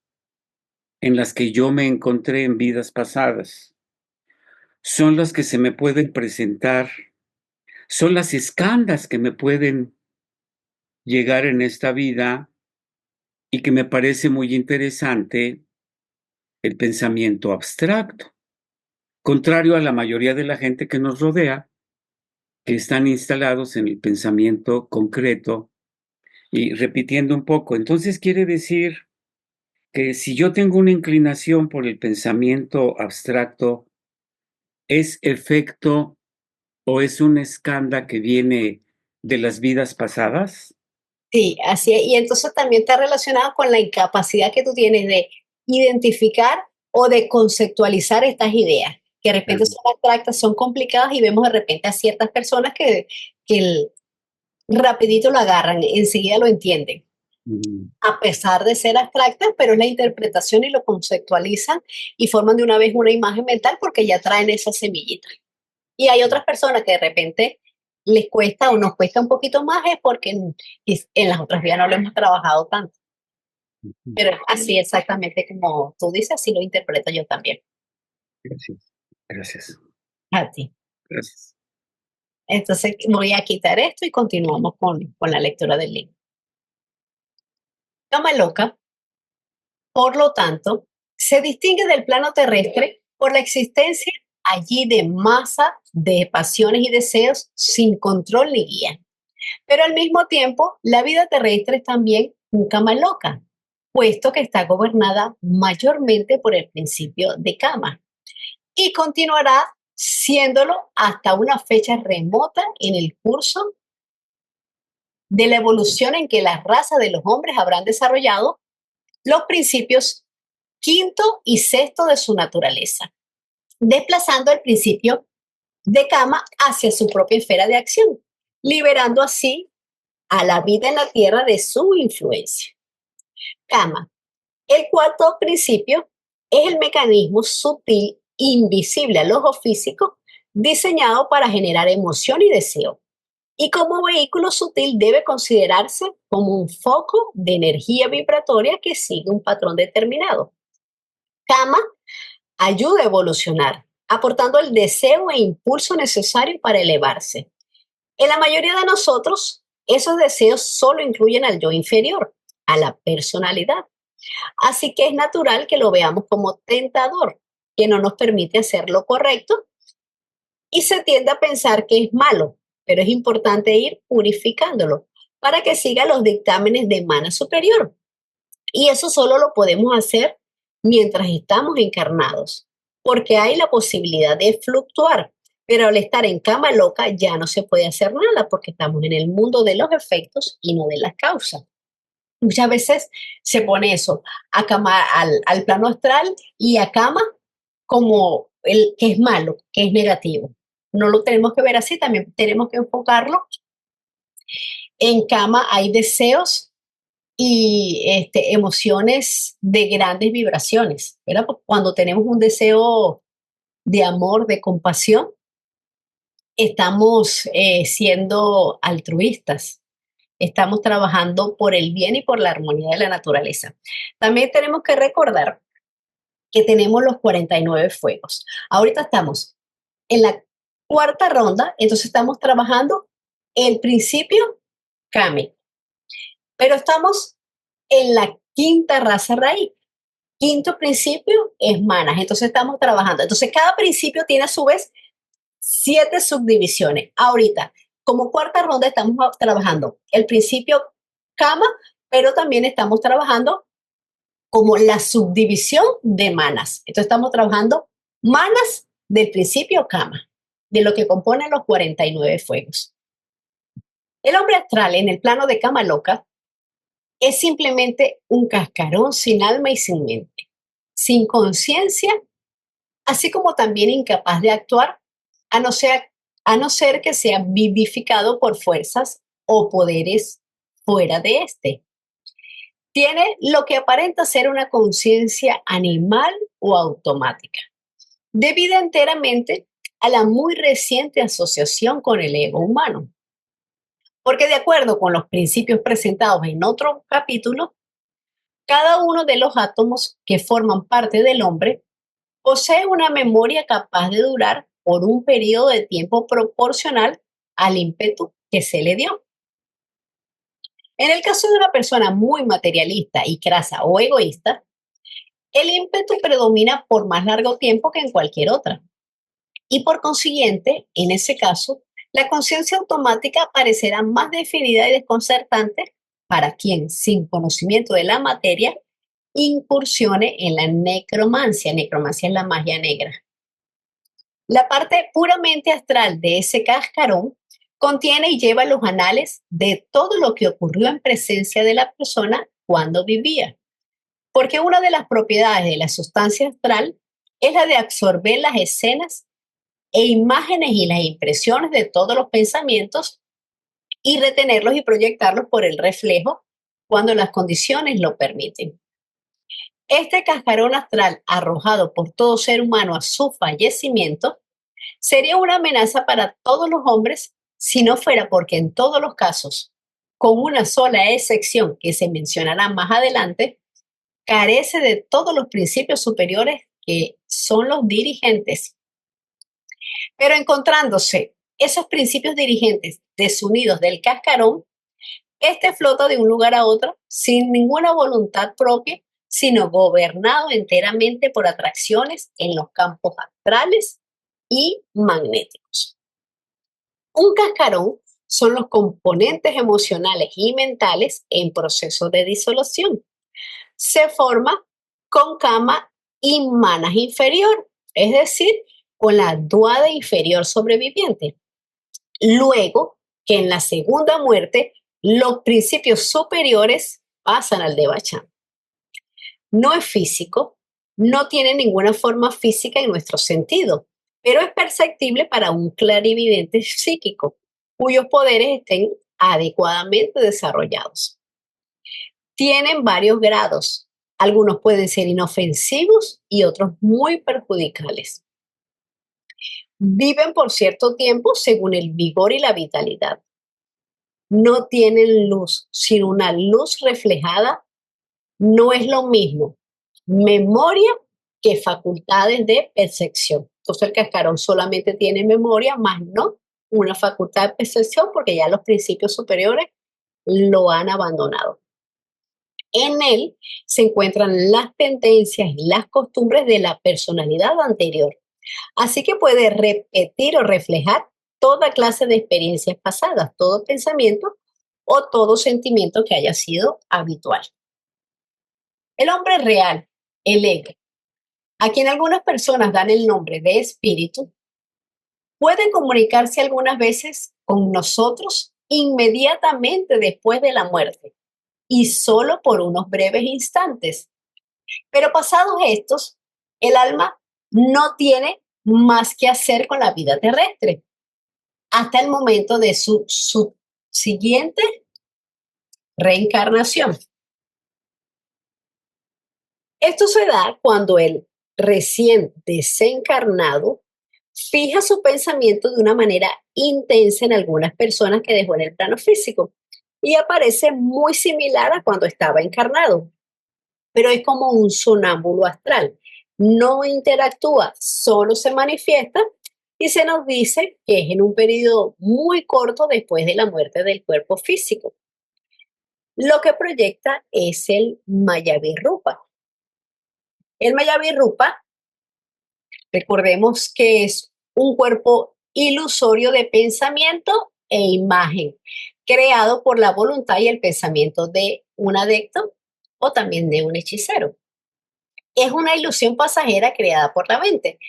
en las que yo me encontré en vidas pasadas son las que se me pueden presentar, son las escandas que me pueden llegar en esta vida y que me parece muy interesante el pensamiento abstracto, contrario a la mayoría de la gente que nos rodea, que están instalados en el pensamiento concreto. Y repitiendo un poco, entonces quiere decir que si yo tengo una inclinación por el pensamiento abstracto, ¿es efecto o es una escanda que viene de las vidas pasadas? Sí, así es. Y entonces también está relacionado con la incapacidad que tú tienes de identificar o de conceptualizar estas ideas, que de repente son abstractas, son complicadas y vemos de repente a ciertas personas que rapidito lo agarran, enseguida lo entienden, a pesar de ser abstractas, pero es la interpretación y lo conceptualizan y forman de una vez una imagen mental porque ya traen esa semillita. Y hay otras personas que de repente les cuesta o nos cuesta un poquito más, es porque en las otras vidas no lo hemos trabajado tanto. Pero así exactamente como tú dices, así lo interpreto yo también. Gracias, gracias, A ti. gracias. Entonces voy a quitar esto y continuamos con la lectura del libro. Cama loca, por lo tanto, se distingue del plano terrestre por la existencia allí de masa de pasiones y deseos sin control ni guía. Pero al mismo tiempo, la vida terrestre es también un cama loca, puesto que está gobernada mayormente por el principio de cama y continuará siéndolo hasta una fecha remota en el curso de la evolución en que las razas de los hombres habrán desarrollado los principios quinto y sexto de su naturaleza, desplazando el principio de cama hacia su propia esfera de acción, liberando así a la vida en la tierra de su influencia. Kama, el cuarto principio, es el mecanismo sutil, invisible al ojo físico, diseñado para generar emoción y deseo. Y como vehículo sutil debe considerarse como un foco de energía vibratoria que sigue un patrón determinado. Kama ayuda a evolucionar, aportando el deseo e impulso necesario para elevarse. En la mayoría de nosotros, esos deseos solo incluyen al yo inferior, a la personalidad. Así que es natural que lo veamos como tentador, que no nos permite hacer lo correcto y se tiende a pensar que es malo, pero es importante ir purificándolo para que siga los dictámenes de mana superior. Y eso solo lo podemos hacer mientras estamos encarnados, porque hay la posibilidad de fluctuar, pero al estar en cama loca ya no se puede hacer nada porque estamos en el mundo de los efectos y no de las causas. Muchas veces se pone eso, a cama, al plano astral y a cama como el que es malo, que es negativo. No lo tenemos que ver así, también tenemos que enfocarlo. En cama hay deseos y emociones de grandes vibraciones, ¿verdad? Porque cuando tenemos un deseo de amor, de compasión, estamos siendo altruistas, estamos trabajando por el bien y por la armonía de la naturaleza. También tenemos que recordar que tenemos los 49 fuegos. Ahorita estamos en la cuarta ronda, entonces estamos trabajando el principio Kami, pero estamos en la quinta raza raíz. Quinto principio es manas, entonces estamos trabajando. Entonces cada principio tiene a su vez 7 subdivisiones. Ahorita, como cuarta ronda, estamos trabajando el principio Kama, pero también estamos trabajando como la subdivisión de manas. Entonces estamos trabajando manas del principio Kama, de lo que compone los 49 fuegos. El hombre astral en el plano de Kama Loka es simplemente un cascarón sin alma y sin mente, sin conciencia, así como también incapaz de actuar, a no ser que sea vivificado por fuerzas o poderes fuera de este. Tiene lo que aparenta ser una conciencia animal o automática, debido enteramente a la muy reciente asociación con el ego humano. Porque de acuerdo con los principios presentados en otro capítulo, cada uno de los átomos que forman parte del hombre posee una memoria capaz de durar por un periodo de tiempo proporcional al ímpetu que se le dio. En el caso de una persona muy materialista y crasa o egoísta, el ímpetu predomina por más largo tiempo que en cualquier otra. Y por consiguiente, en ese caso, la conciencia automática parecerá más definida y desconcertante para quien, sin conocimiento de la materia, incursione en la necromancia. Necromancia es la magia negra. La parte puramente astral de ese cascarón contiene y lleva los anales de todo lo que ocurrió en presencia de la persona cuando vivía. Porque una de las propiedades de la sustancia astral es la de absorber las escenas e imágenes y las impresiones de todos los pensamientos y retenerlos y proyectarlos por el reflejo cuando las condiciones lo permiten. Este cascarón astral arrojado por todo ser humano a su fallecimiento sería una amenaza para todos los hombres si no fuera porque en todos los casos, con una sola excepción que se mencionará más adelante, carece de todos los principios superiores que son los dirigentes. Pero encontrándose esos principios dirigentes desunidos del cascarón, este flota de un lugar a otro sin ninguna voluntad propia, sino gobernado enteramente por atracciones en los campos astrales y magnéticos. Un cascarón son los componentes emocionales y mentales en proceso de disolución. Se forma con Kama y manas inferior, es decir, con la duada inferior sobreviviente. Luego que en la segunda muerte los principios superiores pasan al Devachan. No es físico, no tiene ninguna forma física en nuestro sentido, pero es perceptible para un clarividente psíquico, cuyos poderes estén adecuadamente desarrollados. Tienen varios grados, algunos pueden ser inofensivos y otros muy perjudiciales. Viven por cierto tiempo según el vigor y la vitalidad. No tienen luz, sino una luz reflejada. No es lo mismo memoria que facultades de percepción. Entonces el cascarón solamente tiene memoria, más no una facultad de percepción, porque ya los principios superiores lo han abandonado. En él se encuentran las tendencias y las costumbres de la personalidad anterior. Así que puede repetir o reflejar toda clase de experiencias pasadas, todo pensamiento o todo sentimiento que haya sido habitual. El hombre real, el ego, a quien algunas personas dan el nombre de espíritu, puede comunicarse algunas veces con nosotros inmediatamente después de la muerte y solo por unos breves instantes. Pero pasados estos, el alma no tiene más que hacer con la vida terrestre hasta el momento de su siguiente reencarnación. Esto se da cuando el recién desencarnado fija su pensamiento de una manera intensa en algunas personas que dejó en el plano físico y aparece muy similar a cuando estaba encarnado, pero es como un sonámbulo astral. No interactúa, solo se manifiesta y se nos dice que es en un periodo muy corto después de la muerte del cuerpo físico. Lo que proyecta es el Mayavirrupa. El Mayavirrupa, recordemos que es un cuerpo ilusorio de pensamiento e imagen, creado por la voluntad y el pensamiento de un adepto o también de un hechicero. Es una ilusión pasajera creada por la mente,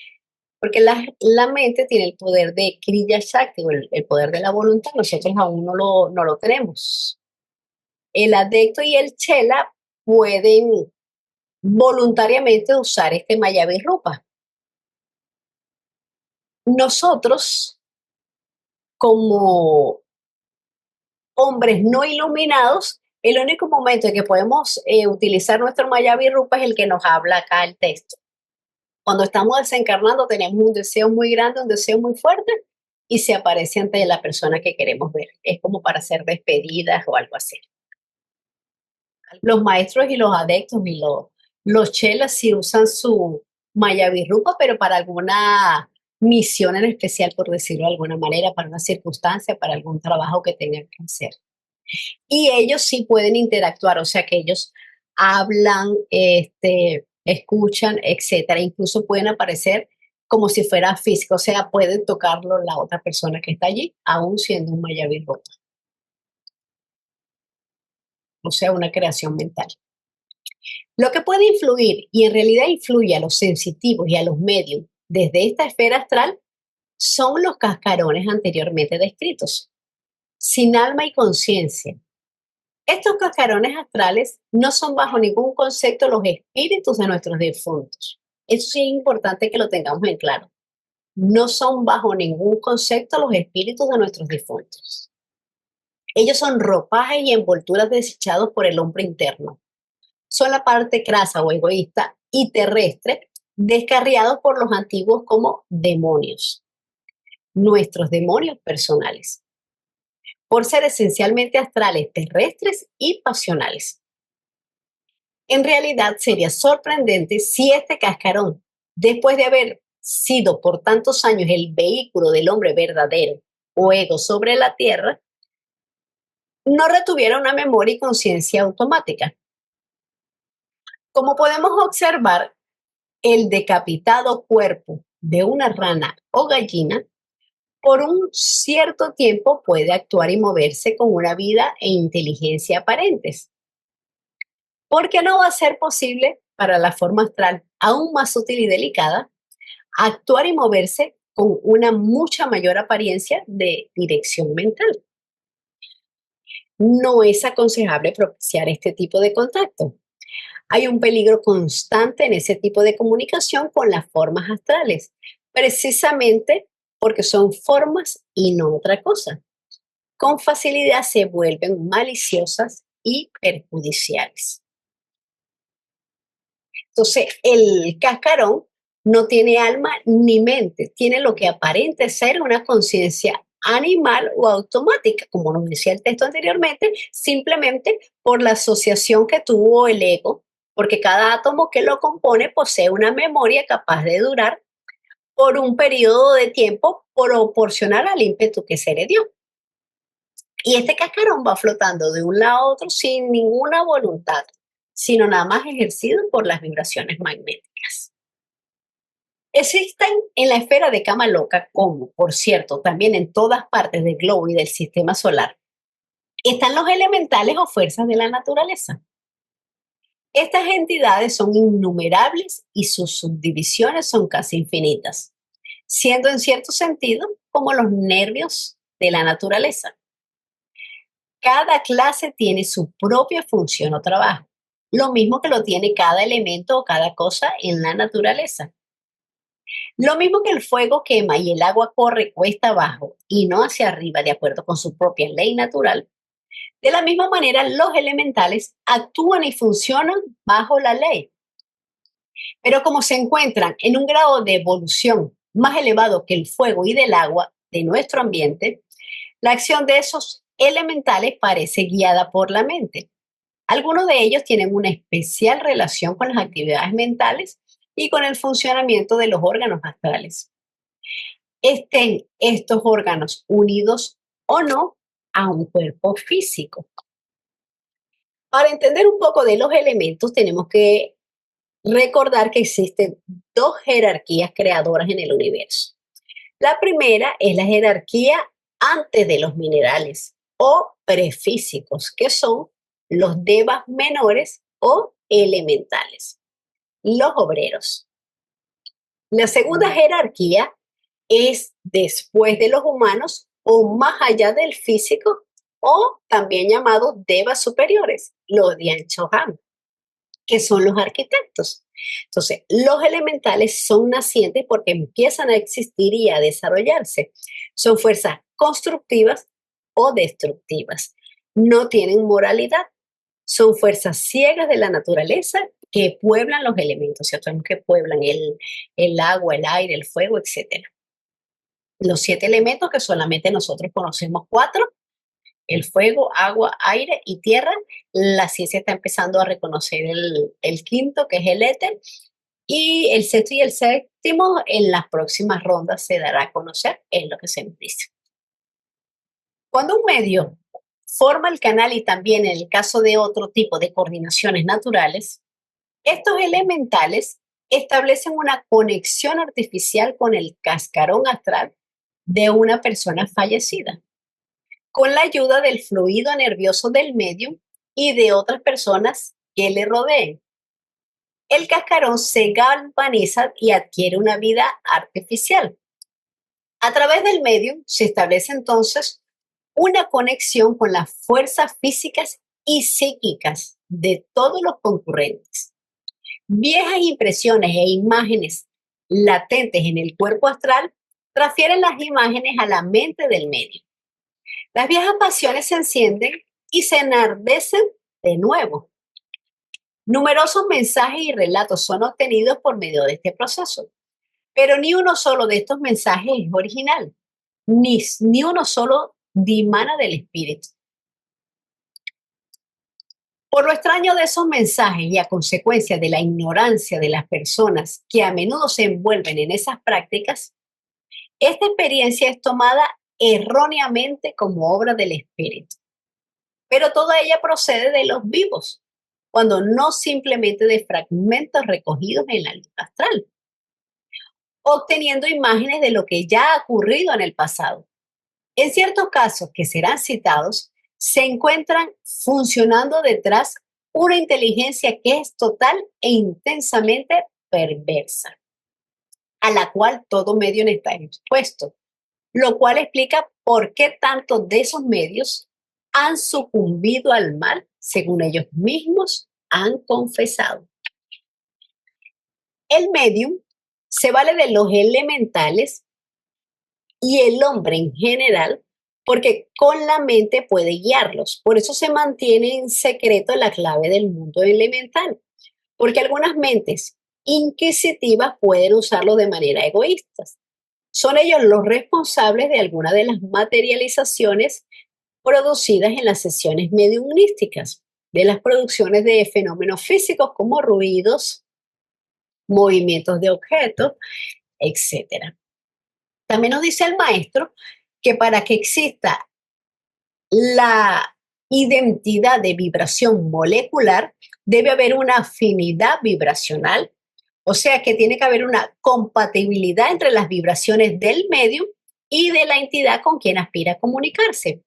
porque la mente tiene el poder de Kriya Shakti, o el poder de la voluntad, nosotros aún no lo tenemos. El adepto y el chela pueden voluntariamente usar este Mayavirrupa. Nosotros, como hombres no iluminados, el único momento en que podemos utilizar nuestro Mayavirrupa es el que nos habla acá el texto. Cuando estamos desencarnando tenemos un deseo muy grande, un deseo muy fuerte y se aparece ante la persona que queremos ver. Es como para hacer despedidas o algo así. Los maestros y los adeptos y los chelas sí usan su Mayavirrupa, pero para alguna misión en especial, por decirlo de alguna manera, para una circunstancia, para algún trabajo que tengan que hacer. Y ellos sí pueden interactuar, o sea que ellos hablan, escuchan, etcétera. Incluso pueden aparecer como si fuera físico, o sea, pueden tocarlo la otra persona que está allí, aún siendo un Mayavirrupa. O sea, una creación mental. Lo que puede influir, y en realidad influye a los sensitivos y a los medios desde esta esfera astral, son los cascarones anteriormente descritos, sin alma y conciencia. Estos cascarones astrales no son bajo ningún concepto los espíritus de nuestros difuntos. Eso sí es importante que lo tengamos en claro. No son bajo ningún concepto los espíritus de nuestros difuntos. Ellos son ropajes y envolturas desechados por el hombre interno. Son la parte crasa o egoísta y terrestre, descarriados por los antiguos como demonios. Nuestros demonios personales, por ser esencialmente astrales, terrestres y pasionales. En realidad sería sorprendente si este cascarón, después de haber sido por tantos años el vehículo del hombre verdadero o ego sobre la tierra, no retuviera una memoria y conciencia automática. Como podemos observar, el decapitado cuerpo de una rana o gallina por un cierto tiempo puede actuar y moverse con una vida e inteligencia aparentes. ¿Por qué no va a ser posible para la forma astral aún más sutil y delicada actuar y moverse con una mucha mayor apariencia de dirección mental? No es aconsejable propiciar este tipo de contacto. Hay un peligro constante en ese tipo de comunicación con las formas astrales, precisamente porque son formas y no otra cosa. Con facilidad se vuelven maliciosas y perjudiciales. Entonces, el cascarón no tiene alma ni mente, tiene lo que aparenta ser una conciencia animal o automática, como nos decía el texto anteriormente, simplemente por la asociación que tuvo el ego porque cada átomo que lo compone posee una memoria capaz de durar por un periodo de tiempo proporcional al ímpetu que se le dio. Y este cascarón va flotando de un lado a otro sin ninguna voluntad, sino nada más ejercido por las vibraciones magnéticas. Existen en la esfera de Kama Loka, como por cierto también en todas partes del globo y del sistema solar, están los elementales o fuerzas de la naturaleza. Estas entidades son innumerables y sus subdivisiones son casi infinitas, siendo en cierto sentido como los nervios de la naturaleza. Cada clase tiene su propia función o trabajo, lo mismo que lo tiene cada elemento o cada cosa en la naturaleza. Lo mismo que el fuego quema y el agua corre cuesta abajo y no hacia arriba de acuerdo con su propia ley natural, de la misma manera los elementales actúan y funcionan bajo la ley. Pero como se encuentran en un grado de evolución más elevado que el fuego y del agua de nuestro ambiente, la acción de esos elementales parece guiada por la mente. Algunos de ellos tienen una especial relación con las actividades mentales y con el funcionamiento de los órganos astrales. Estén estos órganos unidos o no a un cuerpo físico. Para entender un poco de los elementos, tenemos que recordar que existen dos jerarquías creadoras en el universo. La primera es la jerarquía antes de los minerales o prefísicos, que son los devas menores o elementales, los obreros. La segunda jerarquía es después de los humanos o más allá del físico, o también llamados devas superiores, los Dhyan Chohan, que son los arquitectos. Entonces, los elementales son nacientes porque empiezan a existir y a desarrollarse. Son fuerzas constructivas o destructivas. No tienen moralidad. Son fuerzas ciegas de la naturaleza que pueblan los elementos, ¿cierto? Que pueblan el agua, el aire, el fuego, etc. Los 7 elementos que solamente nosotros conocemos 4, el fuego, agua, aire y tierra. La ciencia está empezando a reconocer el quinto, que es el éter, y el sexto y el séptimo en las próximas rondas se dará a conocer, es lo que se nos dice. Cuando un medio forma el canal y también en el caso de otro tipo de coordinaciones naturales, estos elementales establecen una conexión artificial con el cascarón astral de una persona fallecida, con la ayuda del fluido nervioso del medium y de otras personas que le rodeen. El cascarón se galvaniza y adquiere una vida artificial. A través del medium se establece entonces una conexión con las fuerzas físicas y psíquicas de todos los concurrentes. Viejas impresiones e imágenes latentes en el cuerpo astral transfieren las imágenes a la mente del medium. Las viejas pasiones se encienden y se enardecen de nuevo. Numerosos mensajes y relatos son obtenidos por medio de este proceso, pero ni uno solo de estos mensajes es original, ni uno solo dimana del espíritu. Por lo extraño de esos mensajes y a consecuencia de la ignorancia de las personas que a menudo se envuelven en esas prácticas, esta experiencia es tomada erróneamente como obra del espíritu. Pero toda ella procede de los vivos, cuando no simplemente de fragmentos recogidos en la luz astral, obteniendo imágenes de lo que ya ha ocurrido en el pasado. En ciertos casos que serán citados, se encuentran funcionando detrás una inteligencia que es total e intensamente perversa, a la cual todo medio está expuesto, lo cual explica por qué tantos de esos medios han sucumbido al mal, según ellos mismos han confesado. El medium se vale de los elementales y el hombre en general, porque con la mente puede guiarlos. Por eso se mantiene en secreto la clave del mundo elemental, porque algunas mentes inquisitivas pueden usarlo de manera egoísta. Son ellos los responsables de algunas de las materializaciones producidas en las sesiones mediumnísticas. de las producciones de fenómenos físicos como ruidos, movimientos de objetos, etc. También nos dice el maestro que para que exista la identidad de vibración molecular, debe haber una afinidad vibracional, o sea que tiene que haber una compatibilidad entre las vibraciones del medio y de la entidad con quien aspira a comunicarse,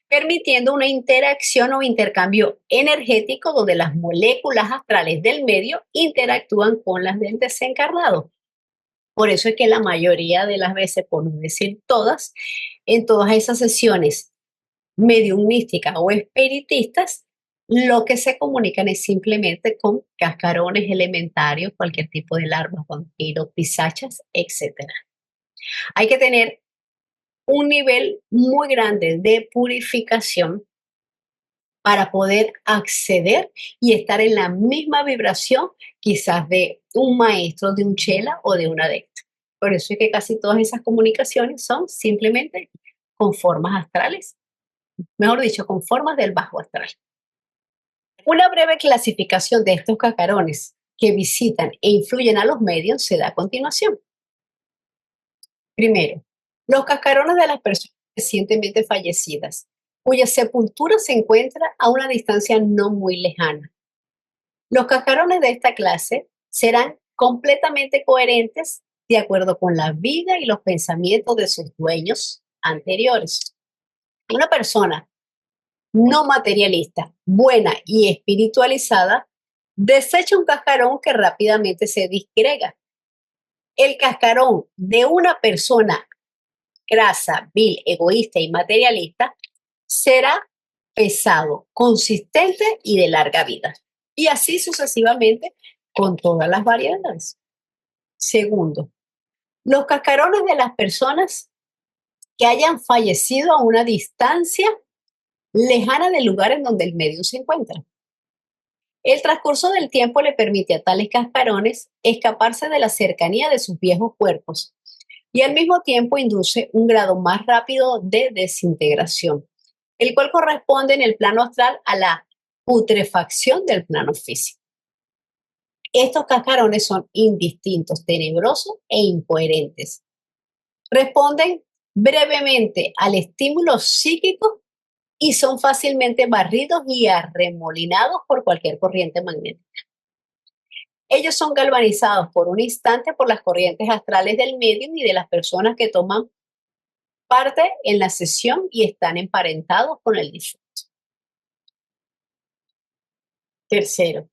permitiendo una interacción o intercambio energético donde las moléculas astrales del medio interactúan con las del desencarnado. Por eso es que la mayoría de las veces, por no decir todas, en todas esas sesiones mediumísticas o espiritistas, lo que se comunican es simplemente con cascarones, elementarios, cualquier tipo de larvas, vampiros, pisachas, etc. Hay que tener un nivel muy grande de purificación para poder acceder y estar en la misma vibración quizás de un maestro, de un chela o de un adepto. Por eso es que casi todas esas comunicaciones son simplemente con formas astrales, mejor dicho, con formas del bajo astral. Una breve clasificación de estos cascarones que visitan e influyen a los medios se da a continuación. Primero, los cascarones de las personas recientemente fallecidas, cuya sepultura se encuentra a una distancia no muy lejana. Los cascarones de esta clase serán completamente coherentes de acuerdo con la vida y los pensamientos de sus dueños anteriores. Una persona no materialista, buena y espiritualizada, desecha un cascarón que rápidamente se disgrega. El cascarón de una persona grasa, vil, egoísta y materialista será pesado, consistente y de larga vida. Y así sucesivamente con todas las variedades. Segundo, los cascarones de las personas que hayan fallecido a una distancia lejana del lugar en donde el medium se encuentra. El transcurso del tiempo le permite a tales cascarones escaparse de la cercanía de sus viejos cuerpos y al mismo tiempo induce un grado más rápido de desintegración, el cual corresponde en el plano astral a la putrefacción del plano físico. Estos cascarones son indistintos, tenebrosos e incoherentes. Responden brevemente al estímulo psíquico y son fácilmente barridos y arremolinados por cualquier corriente magnética. Ellos son galvanizados por un instante por las corrientes astrales del medium y de las personas que toman parte en la sesión y están emparentados con el difunto. Tercero,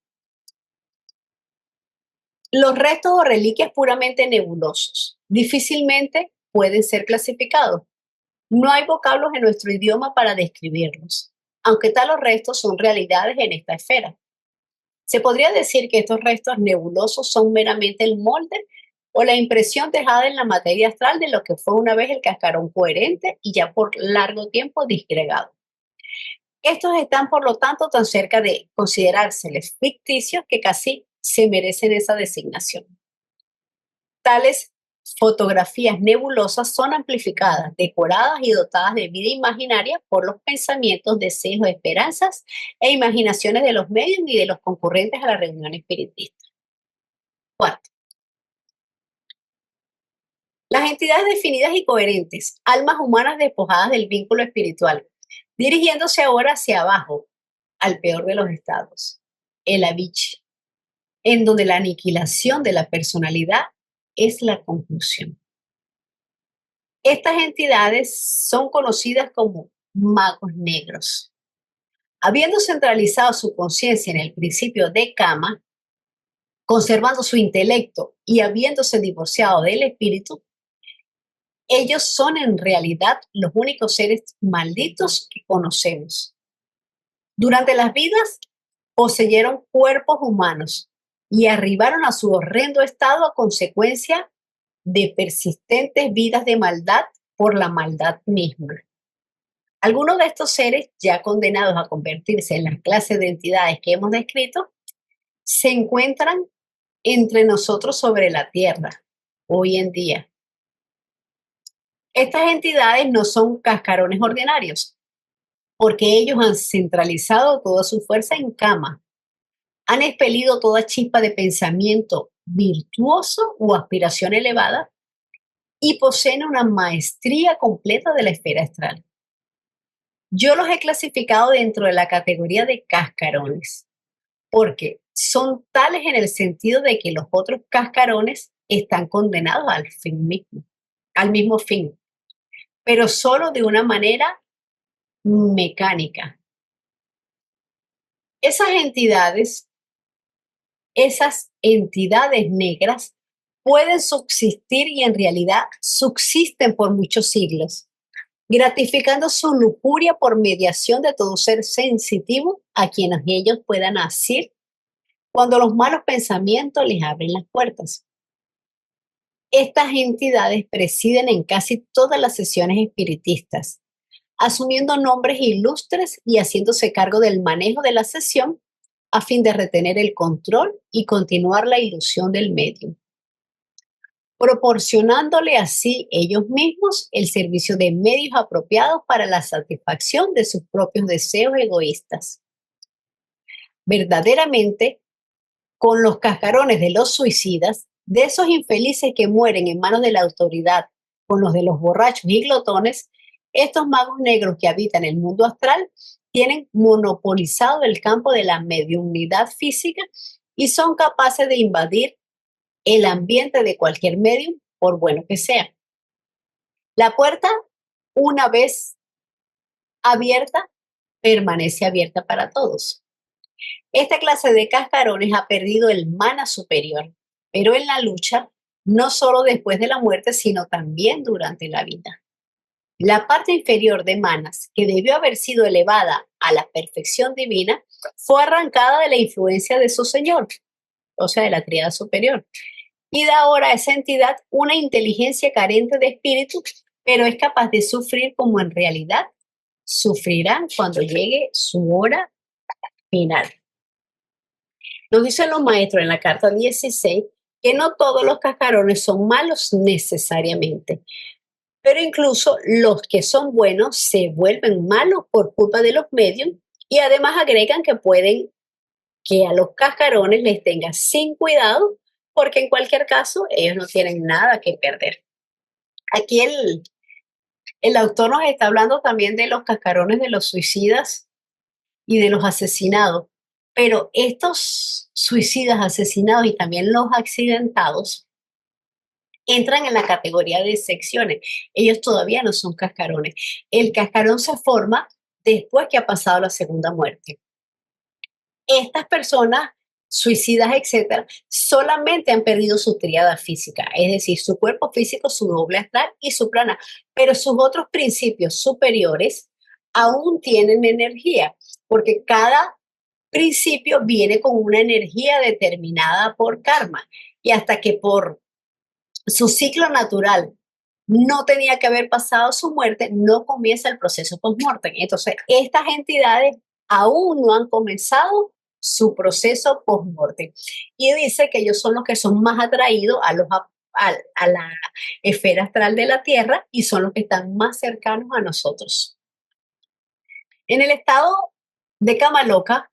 los restos o reliquias puramente nebulosos difícilmente pueden ser clasificados. No hay vocablos en nuestro idioma para describirlos, aunque tales restos son realidades en esta esfera. Se podría decir que estos restos nebulosos son meramente el molde o la impresión dejada en la materia astral de lo que fue una vez el cascarón coherente y ya por largo tiempo disgregado. Estos están, por lo tanto, tan cerca de considerárseles ficticios que casi se merecen esa designación. Tales fotografías nebulosas son amplificadas, decoradas y dotadas de vida imaginaria por los pensamientos, deseos, esperanzas e imaginaciones de los medios y de los concurrentes a la reunión espiritista. Cuarto, las entidades definidas y coherentes, almas humanas despojadas del vínculo espiritual, dirigiéndose ahora hacia abajo, al peor de los estados, el Avicii, en donde la aniquilación de la personalidad es la conclusión. Estas entidades son conocidas como magos negros. Habiendo centralizado su conciencia en el principio de Kama, conservando su intelecto y habiéndose divorciado del espíritu, ellos son en realidad los únicos seres malditos que conocemos. Durante las vidas poseyeron cuerpos humanos y arribaron a su horrendo estado a consecuencia de persistentes vidas de maldad por la maldad misma. Algunos de estos seres, ya condenados a convertirse en las clases de entidades que hemos descrito, se encuentran entre nosotros sobre la tierra hoy en día. Estas entidades no son cascarones ordinarios, porque ellos han centralizado toda su fuerza en Kama, han expelido toda chispa de pensamiento virtuoso o aspiración elevada y poseen una maestría completa de la esfera astral. Yo los he clasificado dentro de la categoría de cascarones, porque son tales en el sentido de que los otros cascarones están condenados al fin mismo, al mismo fin, pero solo de una manera mecánica. Esas entidades negras pueden subsistir y en realidad subsisten por muchos siglos, gratificando su lujuria por mediación de todo ser sensitivo a quienes ellos puedan asir cuando los malos pensamientos les abren las puertas. Estas entidades presiden en casi todas las sesiones espiritistas, asumiendo nombres ilustres y haciéndose cargo del manejo de la sesión a fin de retener el control y continuar la ilusión del medium, proporcionándole así ellos mismos el servicio de medios apropiados para la satisfacción de sus propios deseos egoístas. Verdaderamente, con los cascarones de los suicidas, de esos infelices que mueren en manos de la autoridad, con los de los borrachos y glotones, estos magos negros que habitan el mundo astral tienen monopolizado el campo de la mediunidad física y son capaces de invadir el ambiente de cualquier medium, por bueno que sea. La puerta, una vez abierta, permanece abierta para todos. Esta clase de cascarones ha perdido el mana superior, pero en la lucha, no solo después de la muerte, sino también durante la vida. La parte inferior de manas, que debió haber sido elevada a la perfección divina, fue arrancada de la influencia de su señor, o sea, de la tríada superior, y da ahora a esa entidad una inteligencia carente de espíritu, pero es capaz de sufrir como en realidad sufrirán cuando llegue su hora final. Nos dicen los maestros en la carta 16 que no todos los cascarones son malos necesariamente, pero incluso los que son buenos se vuelven malos por culpa de los medios y además agregan que pueden que a los cascarones les tenga sin cuidado porque en cualquier caso ellos no tienen nada que perder. Aquí el autor nos está hablando también de los cascarones de los suicidas y de los asesinados, pero estos suicidas, asesinados y también los accidentados entran en la categoría de secciones. Ellos todavía no son cascarones. El cascarón se forma después que ha pasado la segunda muerte. Estas personas suicidas, etcétera, solamente han perdido su tríada física, es decir, su cuerpo físico, su doble astral y su plana, pero sus otros principios superiores aún tienen energía, porque cada principio viene con una energía determinada por karma y hasta que por su ciclo natural no tenía que haber pasado su muerte, no comienza el proceso post-mortem. Entonces, estas entidades aún no han comenzado su proceso post-mortem. Y dice que ellos son los que son más atraídos a la esfera astral de la Tierra y son los que están más cercanos a nosotros. En el estado de cama loca,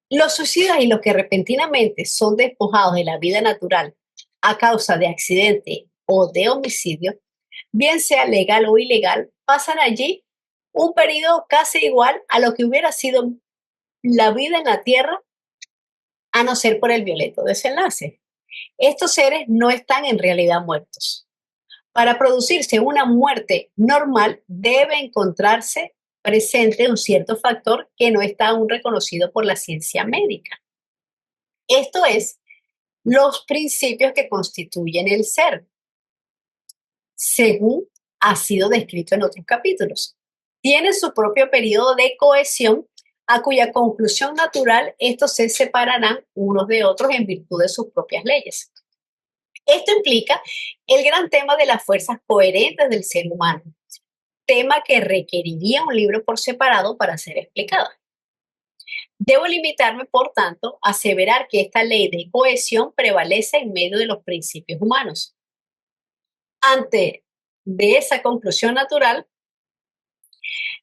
los suicidas y los que repentinamente son despojados de la vida natural a causa de accidente o de homicidio, bien sea legal o ilegal, pasan allí un periodo casi igual a lo que hubiera sido la vida en la Tierra, a no ser por el violento desenlace. Estos seres no están en realidad muertos. Para producirse una muerte normal debe encontrarse presente un cierto factor que no está aún reconocido por la ciencia médica. Esto es, los principios que constituyen el ser, según ha sido descrito en otros capítulos. Tiene su propio periodo de cohesión, a cuya conclusión natural estos se separarán unos de otros en virtud de sus propias leyes. Esto implica el gran tema de las fuerzas coherentes del ser humano, tema que requeriría un libro por separado para ser explicado. Debo limitarme, por tanto, a aseverar que esta ley de cohesión prevalece en medio de los principios humanos. Ante de esa conclusión natural,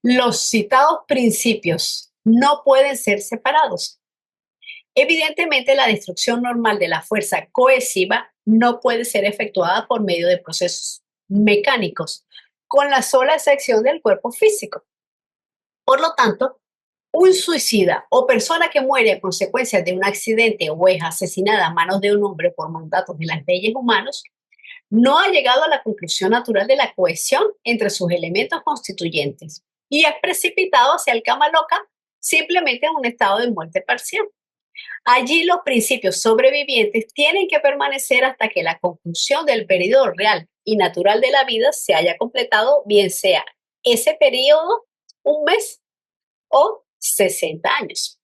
Los citados principios no pueden ser separados. Evidentemente, la destrucción normal de la fuerza cohesiva no puede ser efectuada por medio de procesos mecánicos, con la sola excepción del cuerpo físico. Por lo tanto, un suicida o persona que muere a consecuencia de un accidente o es asesinada a manos de un hombre por mandatos de las leyes humanas, no ha llegado a la conclusión natural de la cohesión entre sus elementos constituyentes y es precipitado hacia el cama loca simplemente en un estado de muerte parcial. Allí los principios sobrevivientes tienen que permanecer hasta que la conclusión del periodo real y natural de la vida se haya completado, bien sea ese periodo, un mes o 60 años.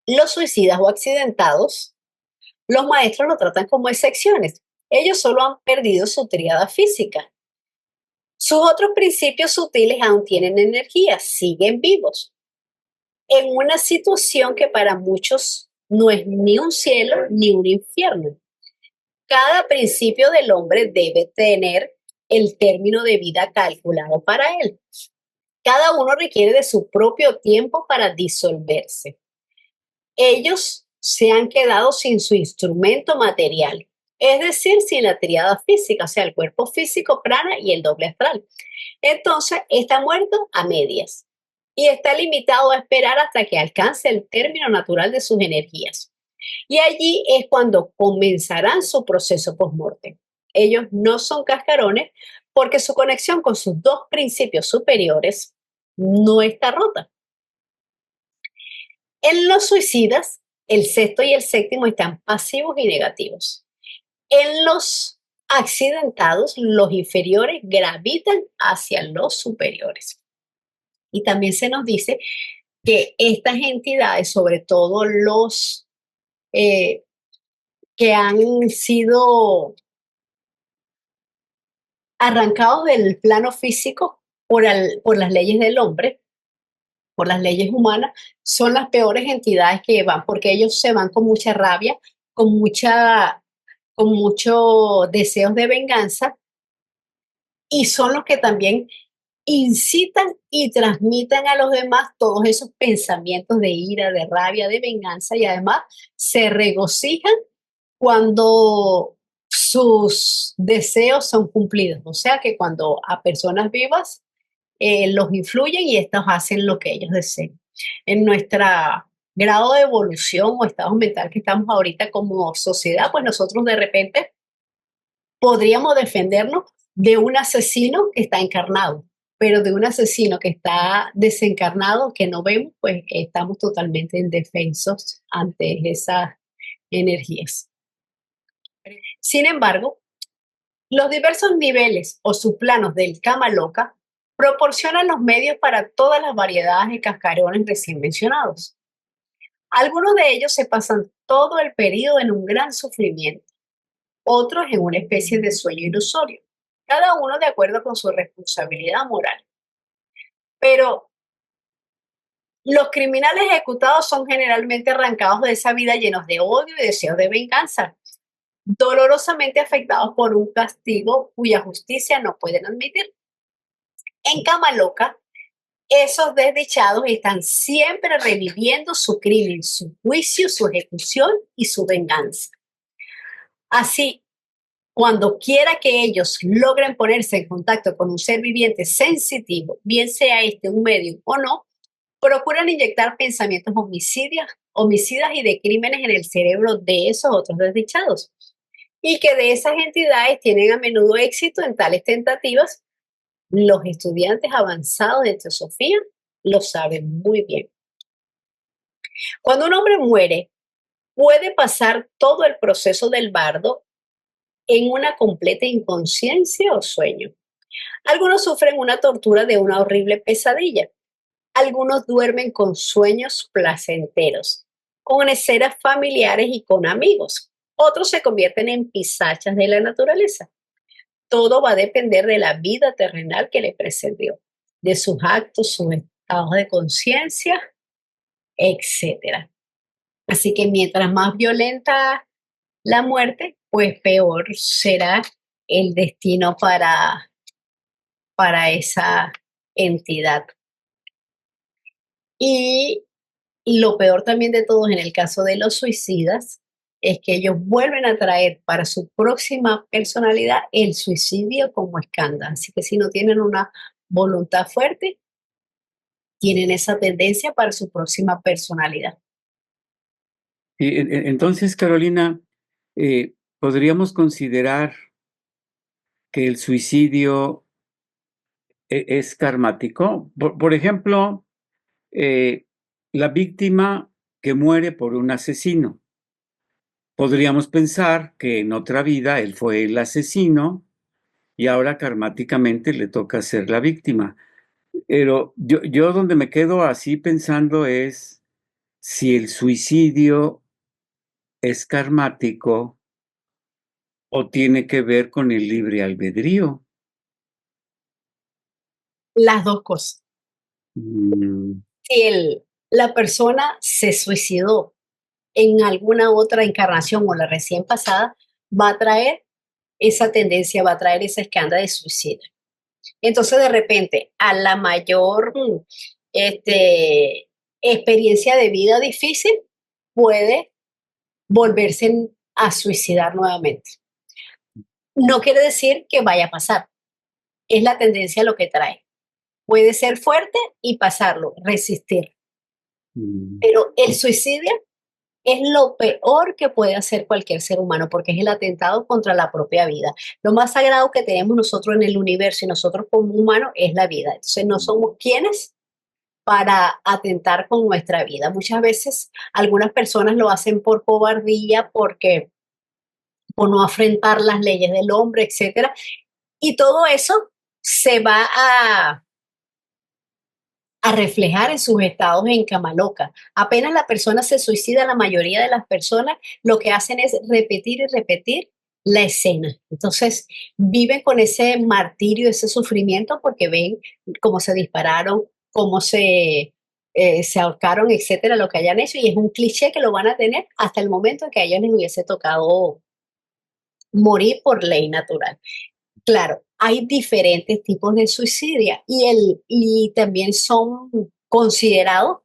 Los suicidas o accidentados, los maestros lo tratan como excepciones. Ellos solo han perdido su tríada física. Sus otros principios sutiles aún tienen energía, siguen vivos. En una situación que para muchos no es ni un cielo ni un infierno. Cada principio del hombre debe tener el término de vida calculado para él. Cada uno requiere de su propio tiempo para disolverse. Ellos se han quedado sin su instrumento material, es decir, sin la tríada física, o sea, el cuerpo físico, prana y el doble astral. Entonces, está muerto a medias y está limitado a esperar hasta que alcance el término natural de sus energías. Y allí es cuando comenzarán su proceso post-mortem. Ellos no son cascarones porque su conexión con sus dos principios superiores no está rota. En los suicidas, el sexto y el séptimo están pasivos y negativos. En los accidentados, los inferiores gravitan hacia los superiores. Y también se nos dice que estas entidades, sobre todo los que han sido arrancados del plano físico por las leyes del hombre, por las leyes humanas, son las peores entidades que van, porque ellos se van con mucha rabia, con muchos deseos de venganza, y son los que también incitan y transmiten a los demás todos esos pensamientos de ira, de rabia, de venganza, y además se regocijan cuando sus deseos son cumplidos. O sea que cuando a personas vivas los influyen y estos hacen lo que ellos deseen. En nuestro grado de evolución o estado mental que estamos ahorita como sociedad, pues nosotros de repente podríamos defendernos de un asesino que está encarnado, pero de un asesino que está desencarnado, que no vemos, pues estamos totalmente indefensos ante esas energías. Sin embargo, los diversos niveles o subplanos del Kama Loka proporcionan los medios para todas las variedades de cascarones recién mencionados. Algunos de ellos se pasan todo el periodo en un gran sufrimiento, otros en una especie de sueño ilusorio, cada uno de acuerdo con su responsabilidad moral. Pero los criminales ejecutados son generalmente arrancados de esa vida llenos de odio y deseos de venganza, dolorosamente afectados por un castigo cuya justicia no pueden admitir. En Kama Loka, esos desdichados están siempre reviviendo su crimen, su juicio, su ejecución y su venganza. Así, cuando quiera que ellos logren ponerse en contacto con un ser viviente sensitivo, bien sea este un medium o no, procuran inyectar pensamientos homicidas y de crímenes en el cerebro de esos otros desdichados. Y que de esas entidades tienen a menudo éxito en tales tentativas. Los estudiantes avanzados de teosofía lo saben muy bien. Cuando un hombre muere, puede pasar todo el proceso del bardo en una completa inconsciencia o sueño. Algunos sufren una tortura de una horrible pesadilla. Algunos duermen con sueños placenteros, con escenas familiares y con amigos. Otros se convierten en pisachas de la naturaleza. Todo va a depender de la vida terrenal que le precedió, de sus actos, sus estados de conciencia, etc. Así que mientras más violenta la muerte, pues peor será el destino para esa entidad. Y lo peor también de todo en el caso de los suicidas es que ellos vuelven a traer para su próxima personalidad el suicidio como escándalo. Así que si no tienen una voluntad fuerte, tienen esa tendencia para su próxima personalidad. Y entonces, Carolina, podríamos considerar que el suicidio es karmático. Por ejemplo, la víctima que muere por un asesino. Podríamos pensar que en otra vida él fue el asesino y ahora karmáticamente le toca ser la víctima. Pero yo donde me quedo así pensando es si el suicidio es karmático o tiene que ver con el libre albedrío. Las dos cosas. Mm, Si la persona se suicidó en alguna otra encarnación o la recién pasada, va a traer esa tendencia, va a traer esa escándalo de suicidio. Entonces, de repente, a la mayor experiencia de vida difícil, puede volverse a suicidar nuevamente. No quiere decir que vaya a pasar, es la tendencia lo que trae. Puede ser fuerte y pasarlo, resistir. Pero el suicidio es lo peor que puede hacer cualquier ser humano porque es el atentado contra la propia vida. Lo más sagrado que tenemos nosotros en el universo y nosotros como humanos es la vida. Entonces no somos quienes para atentar con nuestra vida. Muchas veces algunas personas lo hacen por cobardía, porque por no afrontar las leyes del hombre, etcétera. Y todo eso se va a reflejar en sus estados en cama loca. Apenas la persona se suicida, la mayoría de las personas lo que hacen es repetir y repetir la escena. Entonces viven con ese martirio, ese sufrimiento, porque ven cómo se dispararon, cómo se ahorcaron, etcétera, lo que hayan hecho, y es un cliché que lo van a tener hasta el momento en que a ellos les hubiese tocado morir por ley natural. Claro, hay diferentes tipos de suicidio y también son considerados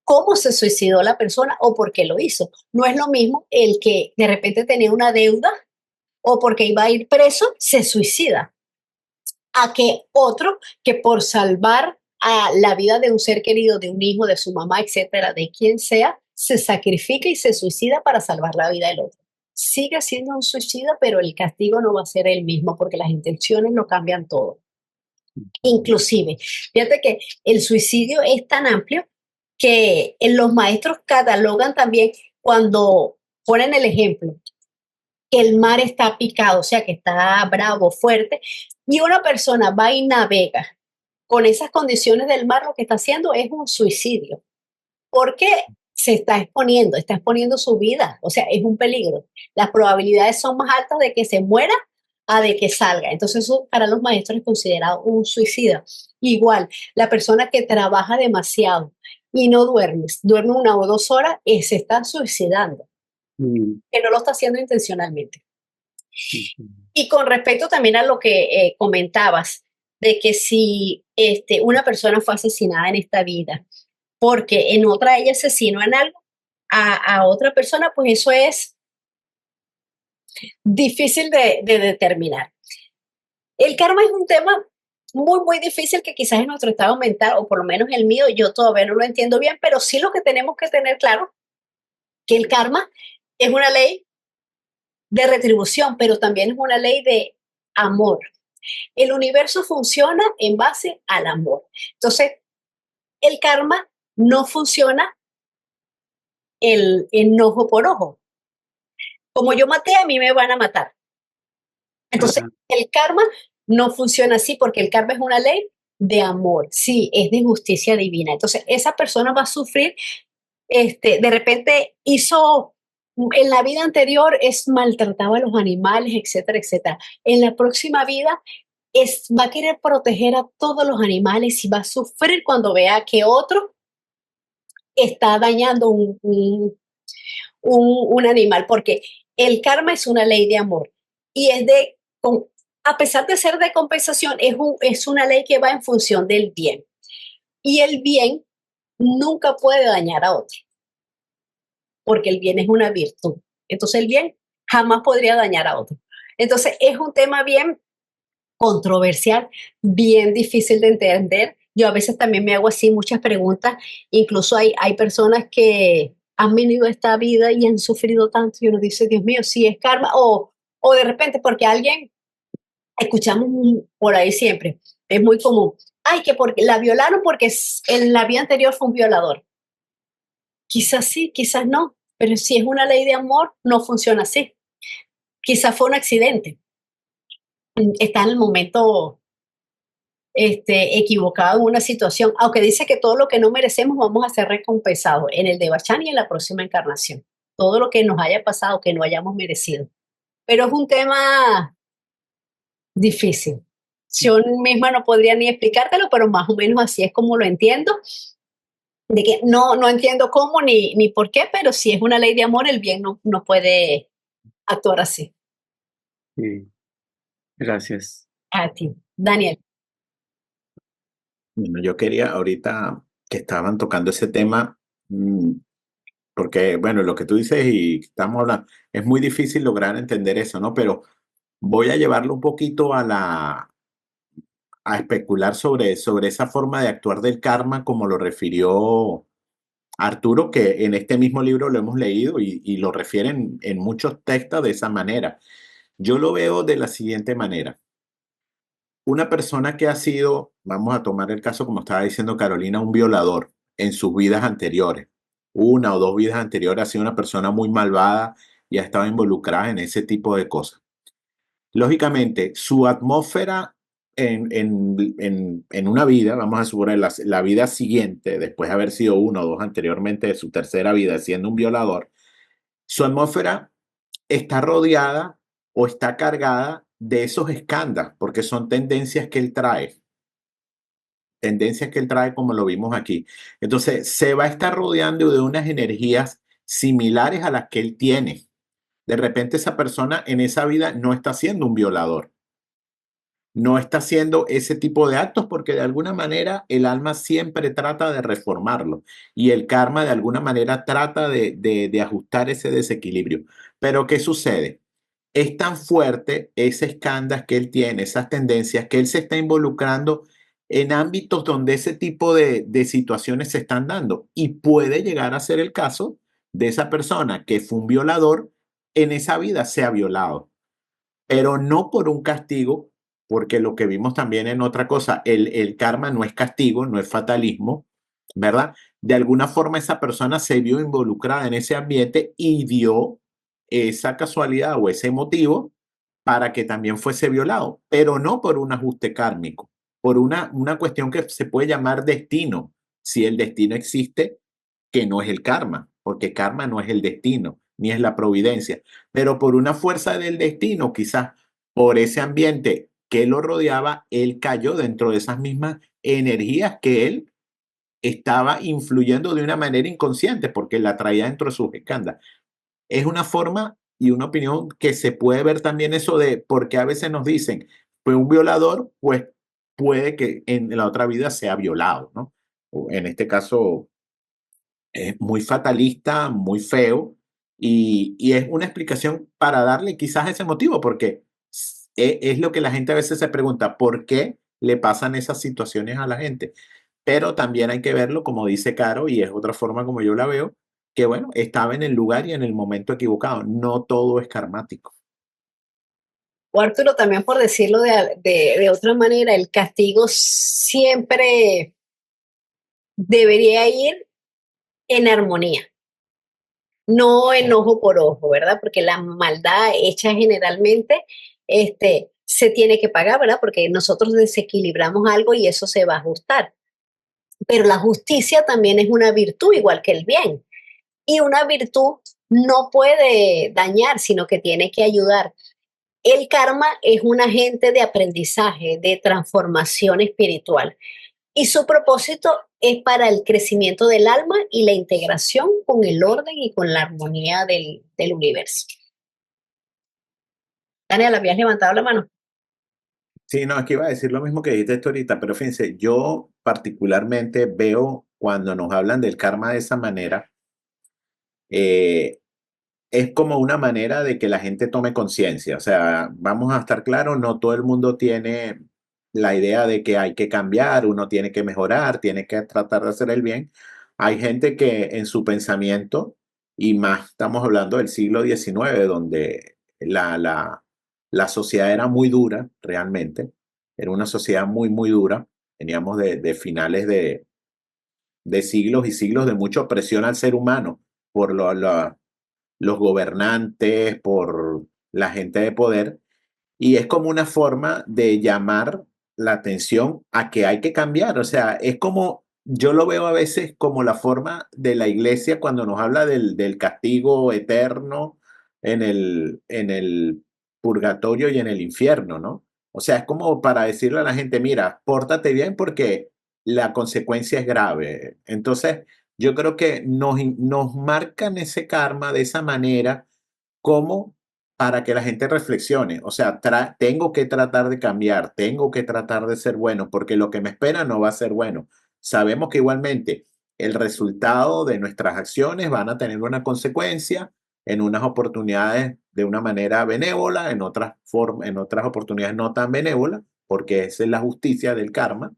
cómo se suicidó la persona o por qué lo hizo. No es lo mismo el que de repente tenía una deuda o porque iba a ir preso, se suicida, a que otro que por salvar a la vida de un ser querido, de un hijo, de su mamá, etcétera, de quien sea, se sacrifica y se suicida para salvar la vida del otro. Sigue siendo un suicida, pero el castigo no va a ser el mismo porque las intenciones lo cambian todo. Inclusive, fíjate que el suicidio es tan amplio que los maestros catalogan también cuando ponen el ejemplo que el mar está picado, o sea, que está bravo, fuerte, y una persona va y navega con esas condiciones del mar, lo que está haciendo es un suicidio, porque se está exponiendo su vida, o sea, es un peligro. Las probabilidades son más altas de que se muera a de que salga. Entonces, eso para los maestros es considerado un suicida. Igual, la persona que trabaja demasiado y no duerme 1 o 2 horas, se está suicidando, que no lo está haciendo intencionalmente. Y con respecto también a lo que comentabas, de que si una persona fue asesinada en esta vida, porque en otra ella asesinó en algo a otra persona, pues eso es difícil de determinar. El karma es un tema muy, muy difícil que quizás en nuestro estado mental, o por lo menos el mío, yo todavía no lo entiendo bien, pero sí lo que tenemos que tener claro, que el karma es una ley de retribución, pero también es una ley de amor. El universo funciona en base al amor. Entonces, el karma no funciona el enojo por ojo. Como yo maté, a mí me van a matar. Entonces, el karma no funciona así porque el karma es una ley de amor. Sí, es de justicia divina. Entonces, esa persona va a sufrir, de repente hizo, en la vida anterior maltrataba a los animales, etcétera, etcétera. En la próxima vida va a querer proteger a todos los animales y va a sufrir cuando vea que otro está dañando un animal, porque el karma es una ley de amor y a pesar de ser de compensación, es una ley que va en función del bien. Y el bien nunca puede dañar a otro, porque el bien es una virtud. Entonces el bien jamás podría dañar a otro. Entonces es un tema bien controversial, bien difícil de entender. Yo a veces también me hago así muchas preguntas, incluso hay personas que han venido a esta vida y han sufrido tanto y uno dice, Dios mío, si es karma, o de repente porque alguien, escuchamos por ahí siempre, es muy común, ay, que porque la violaron porque en la vida anterior fue un violador. Quizás sí, quizás no, pero si es una ley de amor, no funciona así. Quizás fue un accidente, está en el momento equivocado en una situación, aunque dice que todo lo que no merecemos vamos a ser recompensados en el de Bachán y en la próxima encarnación. Todo lo que nos haya pasado, que no hayamos merecido. Pero es un tema difícil. Yo misma no podría ni explicártelo, pero más o menos así es como lo entiendo. De que no entiendo cómo ni por qué, pero si es una ley de amor, el bien no puede actuar así. Sí, gracias. A ti, Daniel. Bueno, yo quería ahorita que estaban tocando ese tema, porque, bueno, lo que tú dices y estamos hablando, es muy difícil lograr entender eso, ¿no? Pero voy a llevarlo un poquito a especular sobre esa forma de actuar del karma, como lo refirió Arturo, que en este mismo libro lo hemos leído y lo refieren en muchos textos de esa manera. Yo lo veo de la siguiente manera. Una persona que ha sido, vamos a tomar el caso, como estaba diciendo Carolina, un violador en sus vidas anteriores, una o dos vidas anteriores, ha sido una persona muy malvada y ha estado involucrada en ese tipo de cosas. Lógicamente, su atmósfera en una vida, vamos a suponer la vida siguiente, después de haber sido uno o dos anteriormente de su tercera vida siendo un violador, su atmósfera está rodeada o está cargada de esos escándalos, porque son tendencias que él trae como lo vimos aquí. Entonces, se va a estar rodeando de unas energías similares a las que él tiene. De repente esa persona en esa vida no está siendo un violador, no está haciendo ese tipo de actos porque de alguna manera el alma siempre trata de reformarlo y el karma de alguna manera trata de ajustar ese desequilibrio. Pero ¿qué sucede? Es tan fuerte ese escándalo que él tiene, esas tendencias, que él se está involucrando en ámbitos donde ese tipo de situaciones se están dando y puede llegar a ser el caso de esa persona que fue un violador en esa vida sea violado, pero no por un castigo, porque lo que vimos también en otra cosa, el karma no es castigo, no es fatalismo, ¿verdad? De alguna forma esa persona se vio involucrada en ese ambiente y dio esa casualidad o ese motivo para que también fuese violado, pero no por un ajuste kármico, por una cuestión que se puede llamar destino, si el destino existe, que no es el karma, porque karma no es el destino, ni es la providencia, pero por una fuerza del destino, quizás por ese ambiente que lo rodeaba, él cayó dentro de esas mismas energías que él estaba influyendo de una manera inconsciente, porque la traía dentro de sus escándalos. Es una forma y una opinión que se puede ver también eso de, porque a veces nos dicen, fue un violador, pues puede que en la otra vida sea violado, ¿no? O en este caso, es muy fatalista, muy feo, y es una explicación para darle quizás ese motivo, porque es lo que la gente a veces se pregunta, ¿por qué le pasan esas situaciones a la gente? Pero también hay que verlo, como dice Caro, y es otra forma como yo la veo, que bueno, estaba en el lugar y en el momento equivocado. No todo es karmático. O Arturo, también por decirlo de otra manera, el castigo siempre debería ir en armonía, no en ojo por ojo, ¿verdad? Porque la maldad hecha generalmente se tiene que pagar, ¿verdad? Porque nosotros desequilibramos algo y eso se va a ajustar. Pero la justicia también es una virtud, igual que el bien. Y una virtud no puede dañar, sino que tiene que ayudar. El karma es un agente de aprendizaje, de transformación espiritual. Y su propósito es para el crecimiento del alma y la integración con el orden y con la armonía del universo. Daniela, ¿habías levantado la mano? Sí, no, es que iba a decir lo mismo que dijiste esto ahorita, pero fíjense, yo particularmente veo cuando nos hablan del karma de esa manera, es como una manera de que la gente tome conciencia. O sea, vamos a estar claros, no todo el mundo tiene la idea de que hay que cambiar, uno tiene que mejorar, tiene que tratar de hacer el bien. Hay gente que en su pensamiento, y más estamos hablando del siglo XIX, donde la sociedad era muy dura, realmente, era una sociedad muy, muy dura. Veníamos de finales de siglos y siglos de mucha opresión al ser humano por los gobernantes, por la gente de poder, y es como una forma de llamar la atención a que hay que cambiar. O sea, es como, yo lo veo a veces como la forma de la iglesia cuando nos habla del castigo eterno en el purgatorio y en el infierno, ¿no? O sea, es como para decirle a la gente, mira, pórtate bien porque la consecuencia es grave. Entonces, yo creo que nos marcan ese karma de esa manera como para que la gente reflexione. O sea, tengo que tratar de cambiar, tengo que tratar de ser bueno, porque lo que me espera no va a ser bueno. Sabemos que igualmente el resultado de nuestras acciones van a tener una consecuencia en unas oportunidades de una manera benévola, en otras oportunidades no tan benévola, porque esa es la justicia del karma,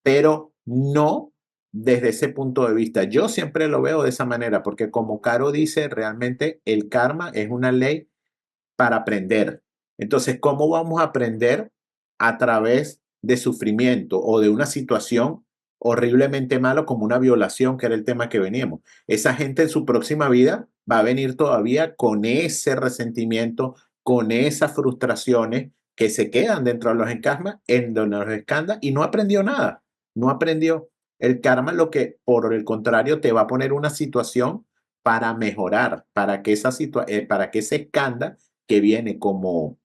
pero no desde ese punto de vista. Yo siempre lo veo de esa manera, porque como Caro dice, realmente el karma es una ley para aprender. Entonces, ¿cómo vamos a aprender? A través de sufrimiento o de una situación horriblemente malo como una violación, que era el tema que veníamos. Esa gente en su próxima vida va a venir todavía con ese resentimiento, con esas frustraciones que se quedan dentro de los escasmas, en donde los escandas, y no aprendió nada, no aprendió. El karma lo que, por el contrario, te va a poner una situación para mejorar, para que para que ese escándalo que viene como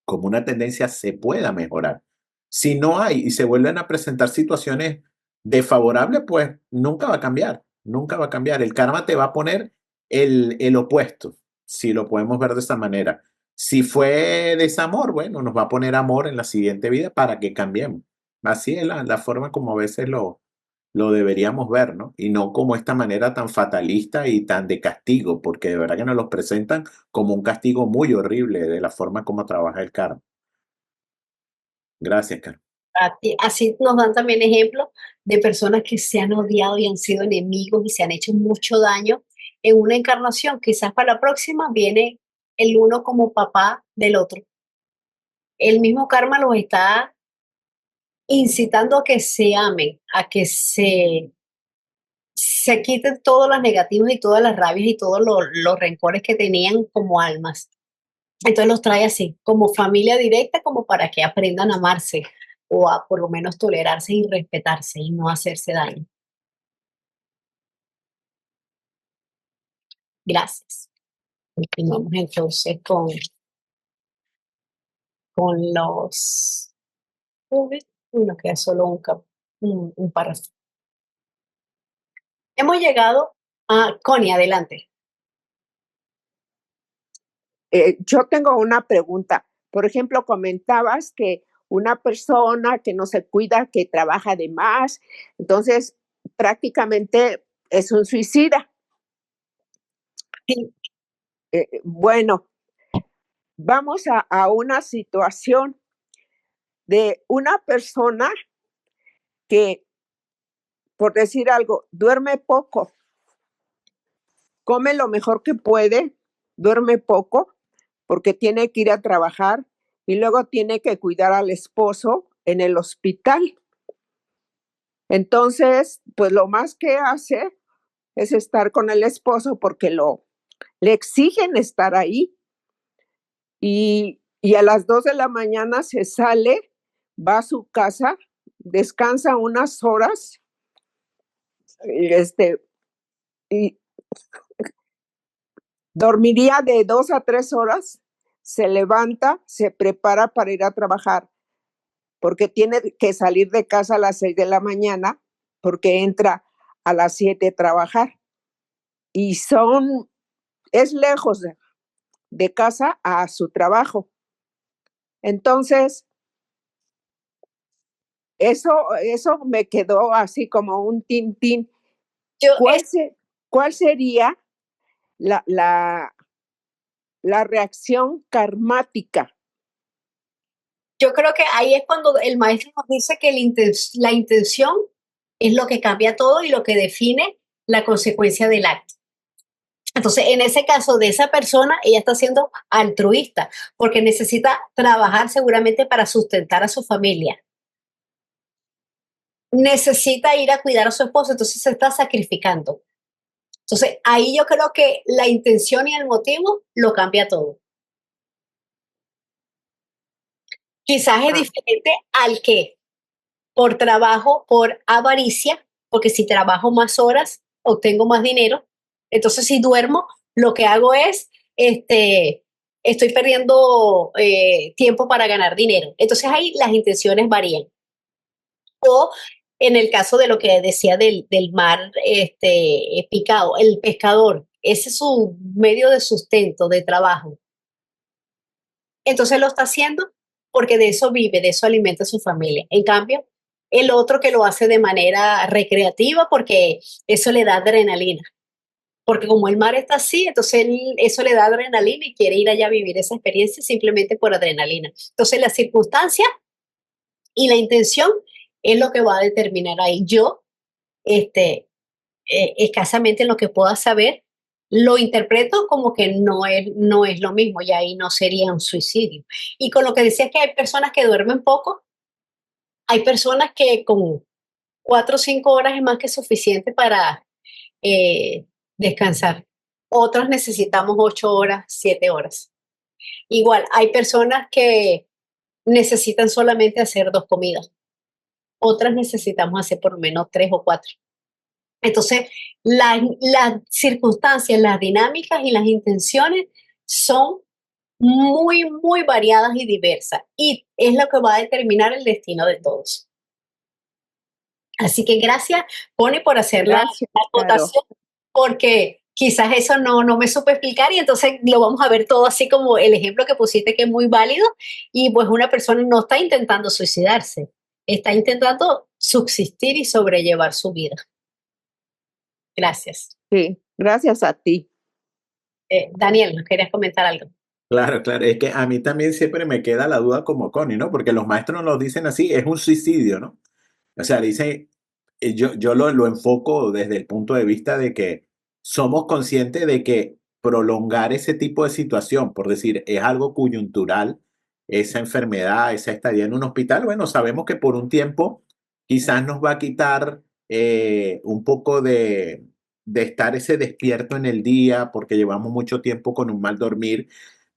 una tendencia se pueda mejorar. Si no hay y se vuelven a presentar situaciones desfavorables, pues nunca va a cambiar, nunca va a cambiar. El karma te va a poner el opuesto, si lo podemos ver de esa manera. Si fue desamor, bueno, nos va a poner amor en la siguiente vida para que cambiemos. Así es la forma como a veces lo deberíamos ver, ¿no? Y no como esta manera tan fatalista y tan de castigo, porque de verdad que nos los presentan como un castigo muy horrible de la forma como trabaja el karma. Gracias, Carmen. Así nos dan también ejemplos de personas que se han odiado y han sido enemigos y se han hecho mucho daño en una encarnación. Quizás para la próxima viene el uno como papá del otro. El mismo karma los está incitando a que se amen, a que se quiten todos los negativos y todas las rabias y todos los rencores que tenían como almas. Entonces los trae así, como familia directa, como para que aprendan a amarse o a por lo menos tolerarse y respetarse y no hacerse daño. Gracias. Continuamos entonces con los... Uy, nos queda solo un párrafo. Hemos llegado a Connie, adelante. Yo tengo una pregunta. Por ejemplo, comentabas que una persona que no se cuida, que trabaja de más, entonces prácticamente es un suicida. Sí. Bueno, vamos a una situación de una persona que, por decir algo, duerme poco, come lo mejor que puede, duerme poco, porque tiene que ir a trabajar y luego tiene que cuidar al esposo en el hospital. Entonces, pues lo más que hace es estar con el esposo porque le exigen estar ahí. Y a las 2 de la mañana se sale, va a su casa, descansa unas horas, y dormiría de 2 a 3 horas, se levanta, se prepara para ir a trabajar, porque tiene que salir de casa a las 6 de la mañana, porque entra a las 7 a trabajar. Y es lejos de casa a su trabajo. Entonces, Eso me quedó así como un tintín. Yo, ¿Cuál sería la reacción karmática? yo creo que ahí es cuando el maestro nos dice que la intención es lo que cambia todo y lo que define la consecuencia del acto. Entonces, en ese caso de esa persona, ella está siendo altruista porque necesita trabajar seguramente para sustentar a su familia. Necesita ir a cuidar a su esposo, entonces se está sacrificando. Entonces, ahí yo creo que la intención y el motivo lo cambia todo. Quizás es diferente al que por trabajo, por avaricia, porque si trabajo más horas, obtengo más dinero. Entonces, si duermo, lo que hago es, estoy perdiendo tiempo para ganar dinero. Entonces, ahí las intenciones varían. O en el caso de lo que decía del mar picado, el pescador, ese es su medio de sustento, de trabajo. Entonces lo está haciendo porque de eso vive, de eso alimenta a su familia. En cambio, el otro que lo hace de manera recreativa porque eso le da adrenalina. Porque como el mar está así, entonces eso le da adrenalina y quiere ir allá a vivir esa experiencia simplemente por adrenalina. Entonces la circunstancia y la intención es lo que va a determinar ahí. Yo, escasamente en lo que pueda saber, lo interpreto como que no es lo mismo y ahí no sería un suicidio. Y con lo que decía que hay personas que duermen poco, hay personas que con 4 o 5 horas es más que suficiente para descansar. Otros necesitamos 8 horas, 7 horas. Igual, hay personas que necesitan solamente hacer 2 comidas. Otras necesitamos hacer por lo menos 3 o 4. Entonces, las circunstancias, las dinámicas y las intenciones son muy, muy variadas y diversas. Y es lo que va a determinar el destino de todos. Así que gracias, Connie, por hacer Gracias, la Caro. acotación, porque quizás eso no me supe explicar y entonces lo vamos a ver todo así como el ejemplo que pusiste, que es muy válido. Y pues una persona no está intentando suicidarse, está intentando subsistir y sobrellevar su vida. Gracias. Sí, gracias a ti. Daniel, ¿nos querías comentar algo? Claro, claro. Es que a mí también siempre me queda la duda como Connie, ¿no? Porque los maestros nos dicen así, es un suicidio, ¿no? O sea, dicen, yo lo enfoco desde el punto de vista de que somos conscientes de que prolongar ese tipo de situación, por decir, es algo coyuntural, esa enfermedad, esa estadía en un hospital, bueno, sabemos que por un tiempo quizás nos va a quitar un poco de estar ese despierto en el día, porque llevamos mucho tiempo con un mal dormir.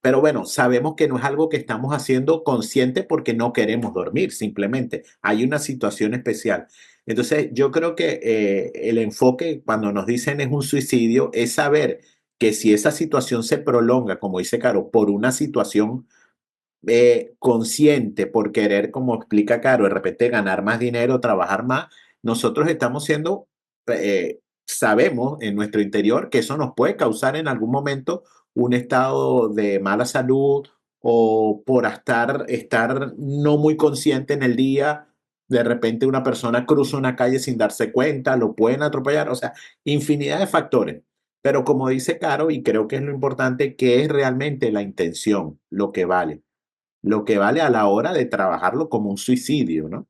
Pero bueno, sabemos que no es algo que estamos haciendo consciente porque no queremos dormir, simplemente. Hay una situación especial. Entonces, yo creo que el enfoque cuando nos dicen es un suicidio es saber que si esa situación se prolonga, como dice Caro, por una situación consciente, por querer, como explica Caro, de repente ganar más dinero, trabajar más, nosotros estamos siendo, sabemos en nuestro interior que eso nos puede causar en algún momento un estado de mala salud o por estar no muy consciente en el día. De repente una persona cruza una calle sin darse cuenta, lo pueden atropellar, o sea, infinidad de factores. Pero como dice Caro, y creo que es lo importante, que es realmente la intención lo que vale a la hora de trabajarlo como un suicidio, ¿no?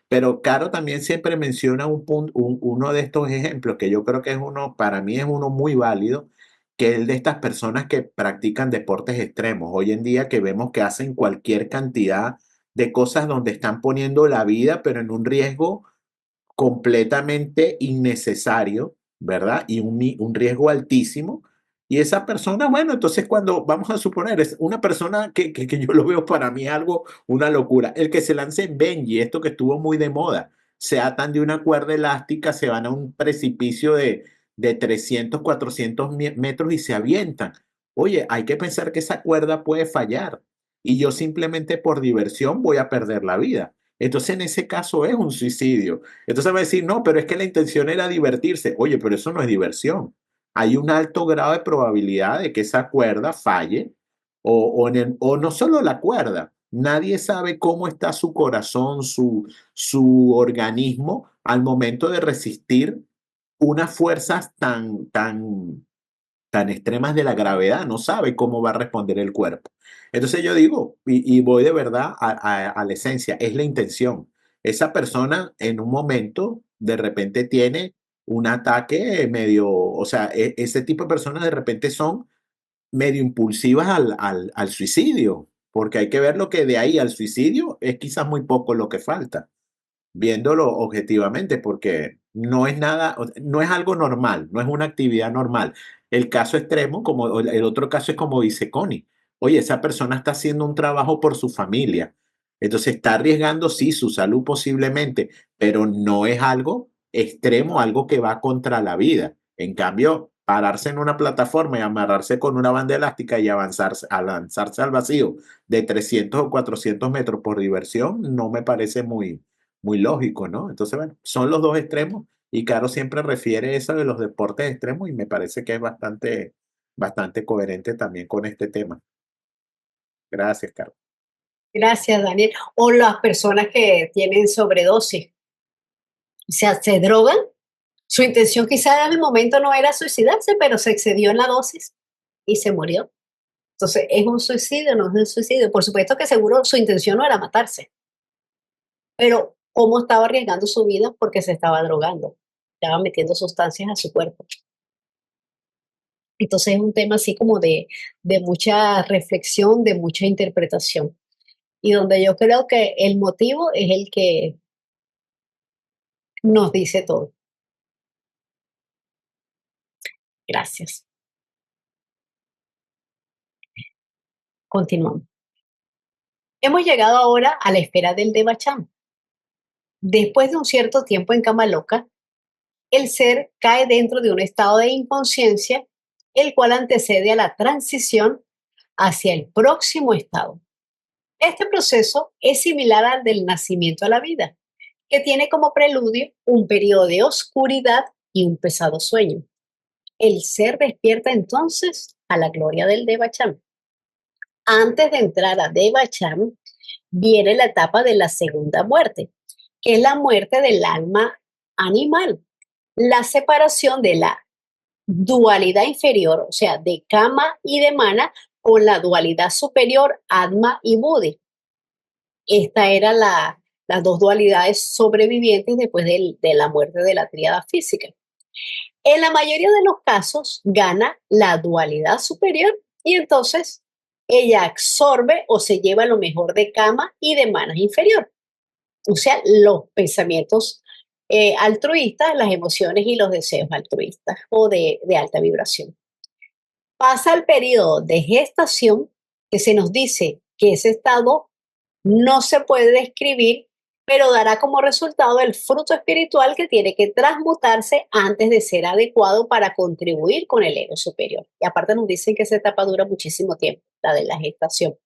Pero Caro también siempre menciona uno de estos ejemplos que yo creo que es uno, para mí es uno muy válido, que es el de estas personas que practican deportes extremos. Hoy en día que vemos que hacen cualquier cantidad de cosas donde están poniendo la vida, pero en un riesgo completamente innecesario, ¿verdad? Y un riesgo altísimo. Y esa persona, bueno, entonces cuando vamos a suponer, es una persona que yo lo veo para mí algo, una locura. El que se lance en Benji, esto que estuvo muy de moda, se atan de una cuerda elástica, se van a un precipicio de 300, 400 metros y se avientan. Oye, hay que pensar que esa cuerda puede fallar y yo simplemente por diversión voy a perder la vida. Entonces, en ese caso es un suicidio. Entonces va a decir, no, pero es que la intención era divertirse. Oye, pero eso no es diversión. Hay un alto grado de probabilidad de que esa cuerda falle o no solo la cuerda, Nadie sabe cómo está su corazón, su organismo al momento de resistir unas fuerzas tan extremas de la gravedad, no sabe cómo va a responder el cuerpo. Entonces yo digo, y voy de verdad a la esencia, es la intención. Esa persona en un momento de repente tiene un ataque medio, o sea, ese tipo de personas de repente son medio impulsivas al suicidio, porque hay que ver lo que de ahí al suicidio es quizás muy poco lo que falta viéndolo objetivamente, porque no es nada, no es algo normal, no es una actividad normal. El caso extremo, como el otro caso es como dice Connie. Oye, esa persona está haciendo un trabajo por su familia. Entonces está arriesgando, sí, su salud posiblemente, pero no es algo extremo, algo que va contra la vida. En cambio, pararse en una plataforma y amarrarse con una banda elástica y a lanzarse al vacío de 300 o 400 metros por diversión, no me parece muy lógico, ¿no? Entonces, bueno, son los dos extremos y Caro siempre refiere eso de los deportes extremos y me parece que es bastante coherente también con este tema. Gracias, Caro. Gracias, Daniel. O las personas que tienen sobredosis, o sea, se drogan. Su intención quizá en el momento no era suicidarse, pero se excedió en la dosis y se murió. Entonces, ¿es un suicidio o no es un suicidio? Por supuesto que seguro su intención no era matarse, pero ¿cómo estaba arriesgando su vida? Porque se estaba drogando, estaba metiendo sustancias a su cuerpo. Entonces es un tema así como de mucha reflexión, de mucha interpretación. Y donde yo creo que el motivo es el que nos dice todo. Gracias. Continuamos. Hemos llegado ahora a la esfera del Devachan. Después de un cierto tiempo en cama loca, el ser cae dentro de un estado de inconsciencia, el cual antecede a la transición hacia el próximo estado. Este proceso es similar al del nacimiento a la vida, que tiene como preludio un periodo de oscuridad y un pesado sueño. El ser despierta entonces a la gloria del Devachan. Antes de entrar a Devachan, viene la etapa de la segunda muerte, que es la muerte del alma animal, la separación de la dualidad inferior, o sea, de Kama y de Mana, con la dualidad superior, Atma y Buddhi. Esta era las dos dualidades sobrevivientes después de la muerte de la tríada física. En la mayoría de los casos gana la dualidad superior y entonces ella absorbe o se lleva lo mejor de Kama y de Mana inferior. O sea, los pensamientos altruistas, las emociones y los deseos altruistas o de alta vibración. Pasa el periodo de gestación, que se nos dice que ese estado no se puede describir, pero dará como resultado el fruto espiritual que tiene que transmutarse antes de ser adecuado para contribuir con el ego superior. Y aparte nos dicen que esa etapa dura muchísimo tiempo, la de la gestación.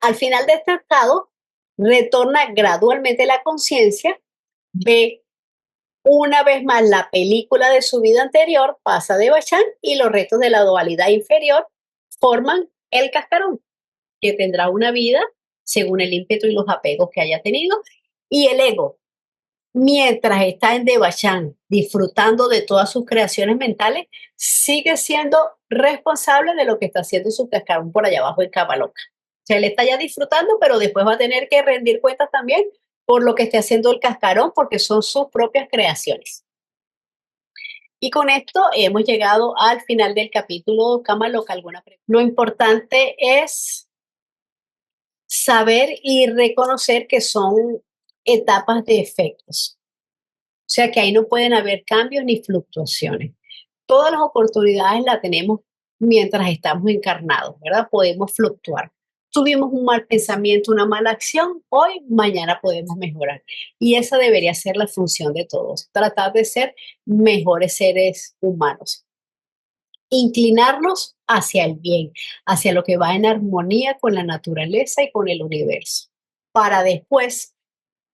Al final de este estado, retorna gradualmente la conciencia, ve una vez más la película de su vida anterior, pasa de Bachan y los restos de la dualidad inferior forman el cascarón, que tendrá una vida según el ímpetu y los apegos que haya tenido. Y el ego, mientras está en Devachan, disfrutando de todas sus creaciones mentales, sigue siendo responsable de lo que está haciendo su cascarón por allá abajo en Kamaloka. O sea, él está ya disfrutando, pero después va a tener que rendir cuentas también por lo que esté haciendo el cascarón, porque son sus propias creaciones. Y con esto hemos llegado al final del capítulo Kamaloka. ¿Alguna pregunta? Lo importante es saber y reconocer que son etapas de efectos. O sea que ahí no pueden haber cambios ni fluctuaciones. Todas las oportunidades las tenemos mientras estamos encarnados, ¿verdad? Podemos fluctuar. Tuvimos un mal pensamiento, una mala acción, hoy, mañana podemos mejorar. Y esa debería ser la función de todos, tratar de ser mejores seres humanos. Inclinarnos hacia el bien, hacia lo que va en armonía con la naturaleza y con el universo, para después,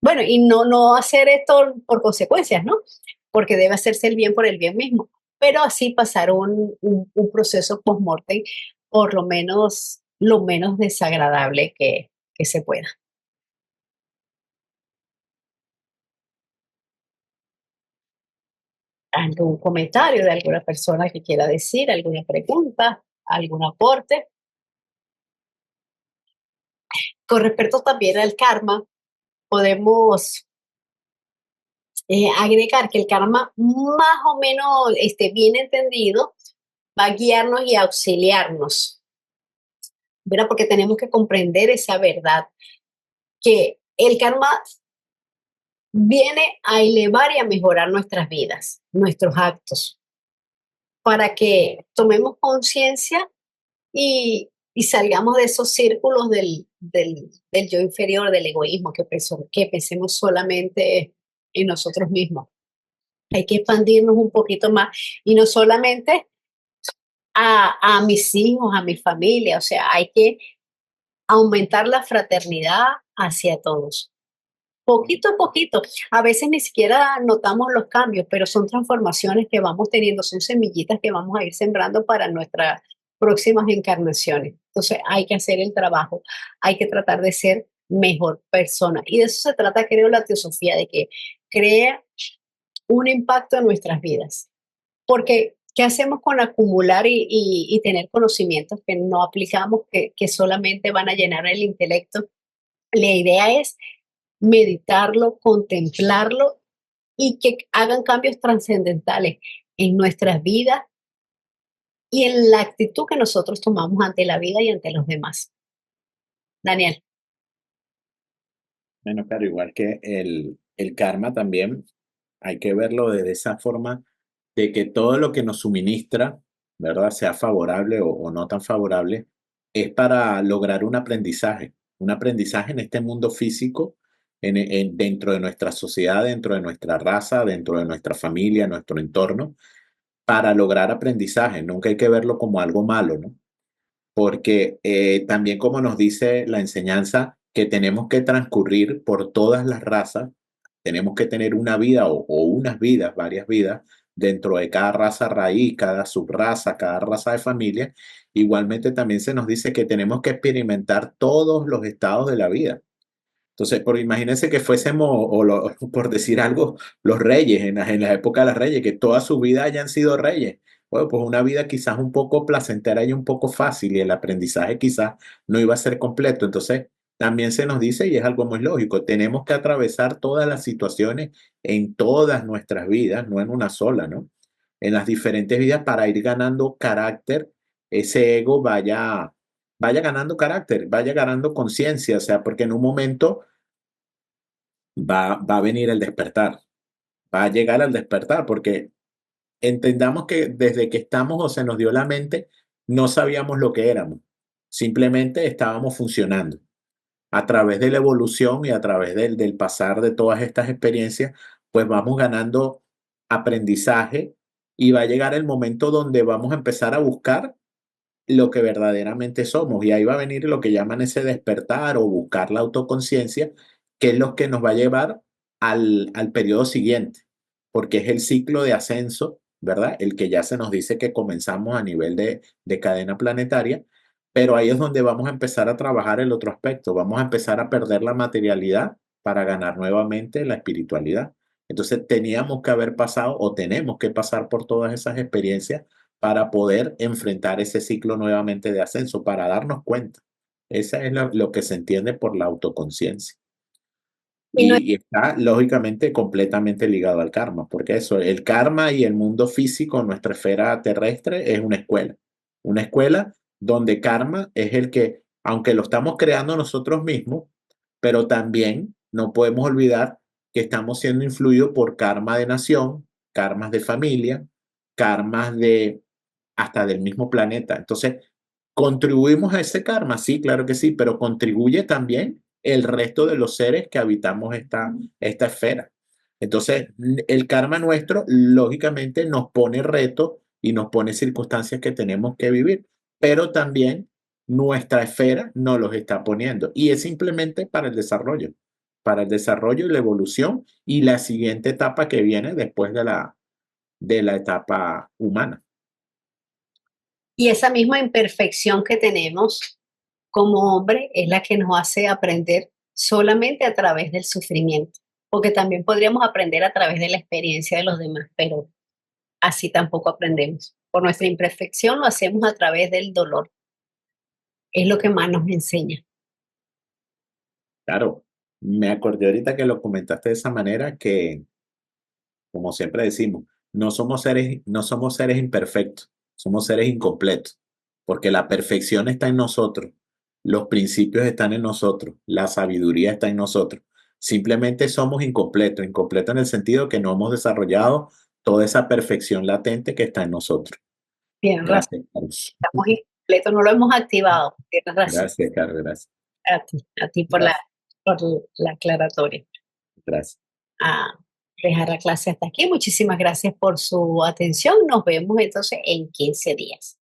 bueno, y no hacer esto por consecuencias, ¿no? Porque debe hacerse el bien por el bien mismo, pero así pasar un proceso post-mortem, por lo menos desagradable que que se pueda. ¿Algún comentario de alguna persona que quiera decir, alguna pregunta, algún aporte? Con respecto también al karma, podemos agregar que el karma, más o menos bien entendido, va a guiarnos y auxiliarnos, ¿verdad? Porque tenemos que comprender esa verdad, que el karma viene a elevar y a mejorar nuestras vidas, nuestros actos, para que tomemos conciencia y salgamos de esos círculos del yo inferior, del egoísmo, que pensemos solamente en nosotros mismos. Hay que expandirnos un poquito más y no solamente a mis hijos, a mi familia, o sea, hay que aumentar la fraternidad hacia todos. Poquito a poquito, a veces ni siquiera notamos los cambios, pero son transformaciones que vamos teniendo, son semillitas que vamos a ir sembrando para nuestras próximas encarnaciones. Entonces hay que hacer el trabajo, hay que tratar de ser mejor persona. Y de eso se trata, creo, la teosofía, de que crea un impacto en nuestras vidas. Porque, ¿qué hacemos con acumular y tener conocimientos que no aplicamos, que solamente van a llenar el intelecto? La idea es meditarlo, contemplarlo y que hagan cambios trascendentales en nuestras vidas y en la actitud que nosotros tomamos ante la vida y ante los demás. Daniel. Bueno, claro, igual que el karma también hay que verlo de esa forma de que todo lo que nos suministra, ¿verdad? Sea favorable o no tan favorable, es para lograr un aprendizaje en este mundo físico, dentro de nuestra sociedad, dentro de nuestra raza, dentro de nuestra familia, nuestro entorno, para lograr aprendizaje. Nunca hay que verlo como algo malo, ¿no? Porque también como nos dice la enseñanza, que tenemos que transcurrir por todas las razas, tenemos que tener una vida o unas vidas, varias vidas, dentro de cada raza raíz, cada subraza, cada raza de familia. Igualmente también se nos dice que tenemos que experimentar todos los estados de la vida. Entonces, imagínense que fuésemos, por decir algo, los reyes, en la época de los reyes, que toda su vida hayan sido reyes. Bueno, pues una vida quizás un poco placentera y un poco fácil, y el aprendizaje quizás no iba a ser completo. Entonces, también se nos dice, y es algo muy lógico, tenemos que atravesar todas las situaciones en todas nuestras vidas, no en una sola, ¿no? En las diferentes vidas, para ir ganando carácter, ese ego vaya ganando carácter, vaya ganando conciencia, o sea, porque en un momento va a venir el despertar, va a llegar al despertar, porque entendamos que desde que estamos o se nos dio la mente, no sabíamos lo que éramos, simplemente estábamos funcionando. A través de la evolución y a través del pasar de todas estas experiencias, pues vamos ganando aprendizaje y va a llegar el momento donde vamos a empezar a buscar lo que verdaderamente somos. Y ahí va a venir lo que llaman ese despertar o buscar la autoconciencia, que es lo que nos va a llevar al periodo siguiente, porque es el ciclo de ascenso, ¿verdad? El que ya se nos dice que comenzamos a nivel de cadena planetaria, pero ahí es donde vamos a empezar a trabajar el otro aspecto, vamos a empezar a perder la materialidad para ganar nuevamente la espiritualidad. Entonces teníamos que haber pasado o tenemos que pasar por todas esas experiencias para poder enfrentar ese ciclo nuevamente de ascenso, para darnos cuenta. Esa es lo que se entiende por la autoconciencia. Y no, Y está lógicamente completamente ligado al karma, porque eso, el karma y el mundo físico, nuestra esfera terrestre, es una escuela donde karma es el que, aunque lo estamos creando nosotros mismos, pero también no podemos olvidar que estamos siendo influidos por karma de nación, karmas de familia, karmas hasta del mismo planeta. Entonces, ¿contribuimos a ese karma? Sí, claro que sí, pero contribuye también el resto de los seres que habitamos esta esfera. Entonces, el karma nuestro, lógicamente, nos pone retos y nos pone circunstancias que tenemos que vivir, pero también nuestra esfera nos los está poniendo. Y es simplemente para el desarrollo y la evolución y la siguiente etapa que viene después de la etapa humana. y esa misma imperfección que tenemos como hombre es la que nos hace aprender solamente a través del sufrimiento, porque también podríamos aprender a través de la experiencia de los demás, pero así tampoco aprendemos. Por nuestra imperfección lo hacemos a través del dolor. Es lo que más nos enseña. Claro, me acordé ahorita que lo comentaste de esa manera que, como siempre decimos, no somos seres imperfectos, somos seres incompletos, porque la perfección está en nosotros, los principios están en nosotros, la sabiduría está en nosotros. Simplemente somos incompletos, incompletos en el sentido que no hemos desarrollado toda esa perfección latente que está en nosotros. Tienes razón, Gracias, Carlos. estamos incompletos, no lo hemos activado. Tienes razón. Gracias, Carlos, gracias. A ti Gracias, por la aclaratoria. gracias. A dejar la clase hasta aquí. Muchísimas gracias por su atención. Nos vemos entonces en 15 días.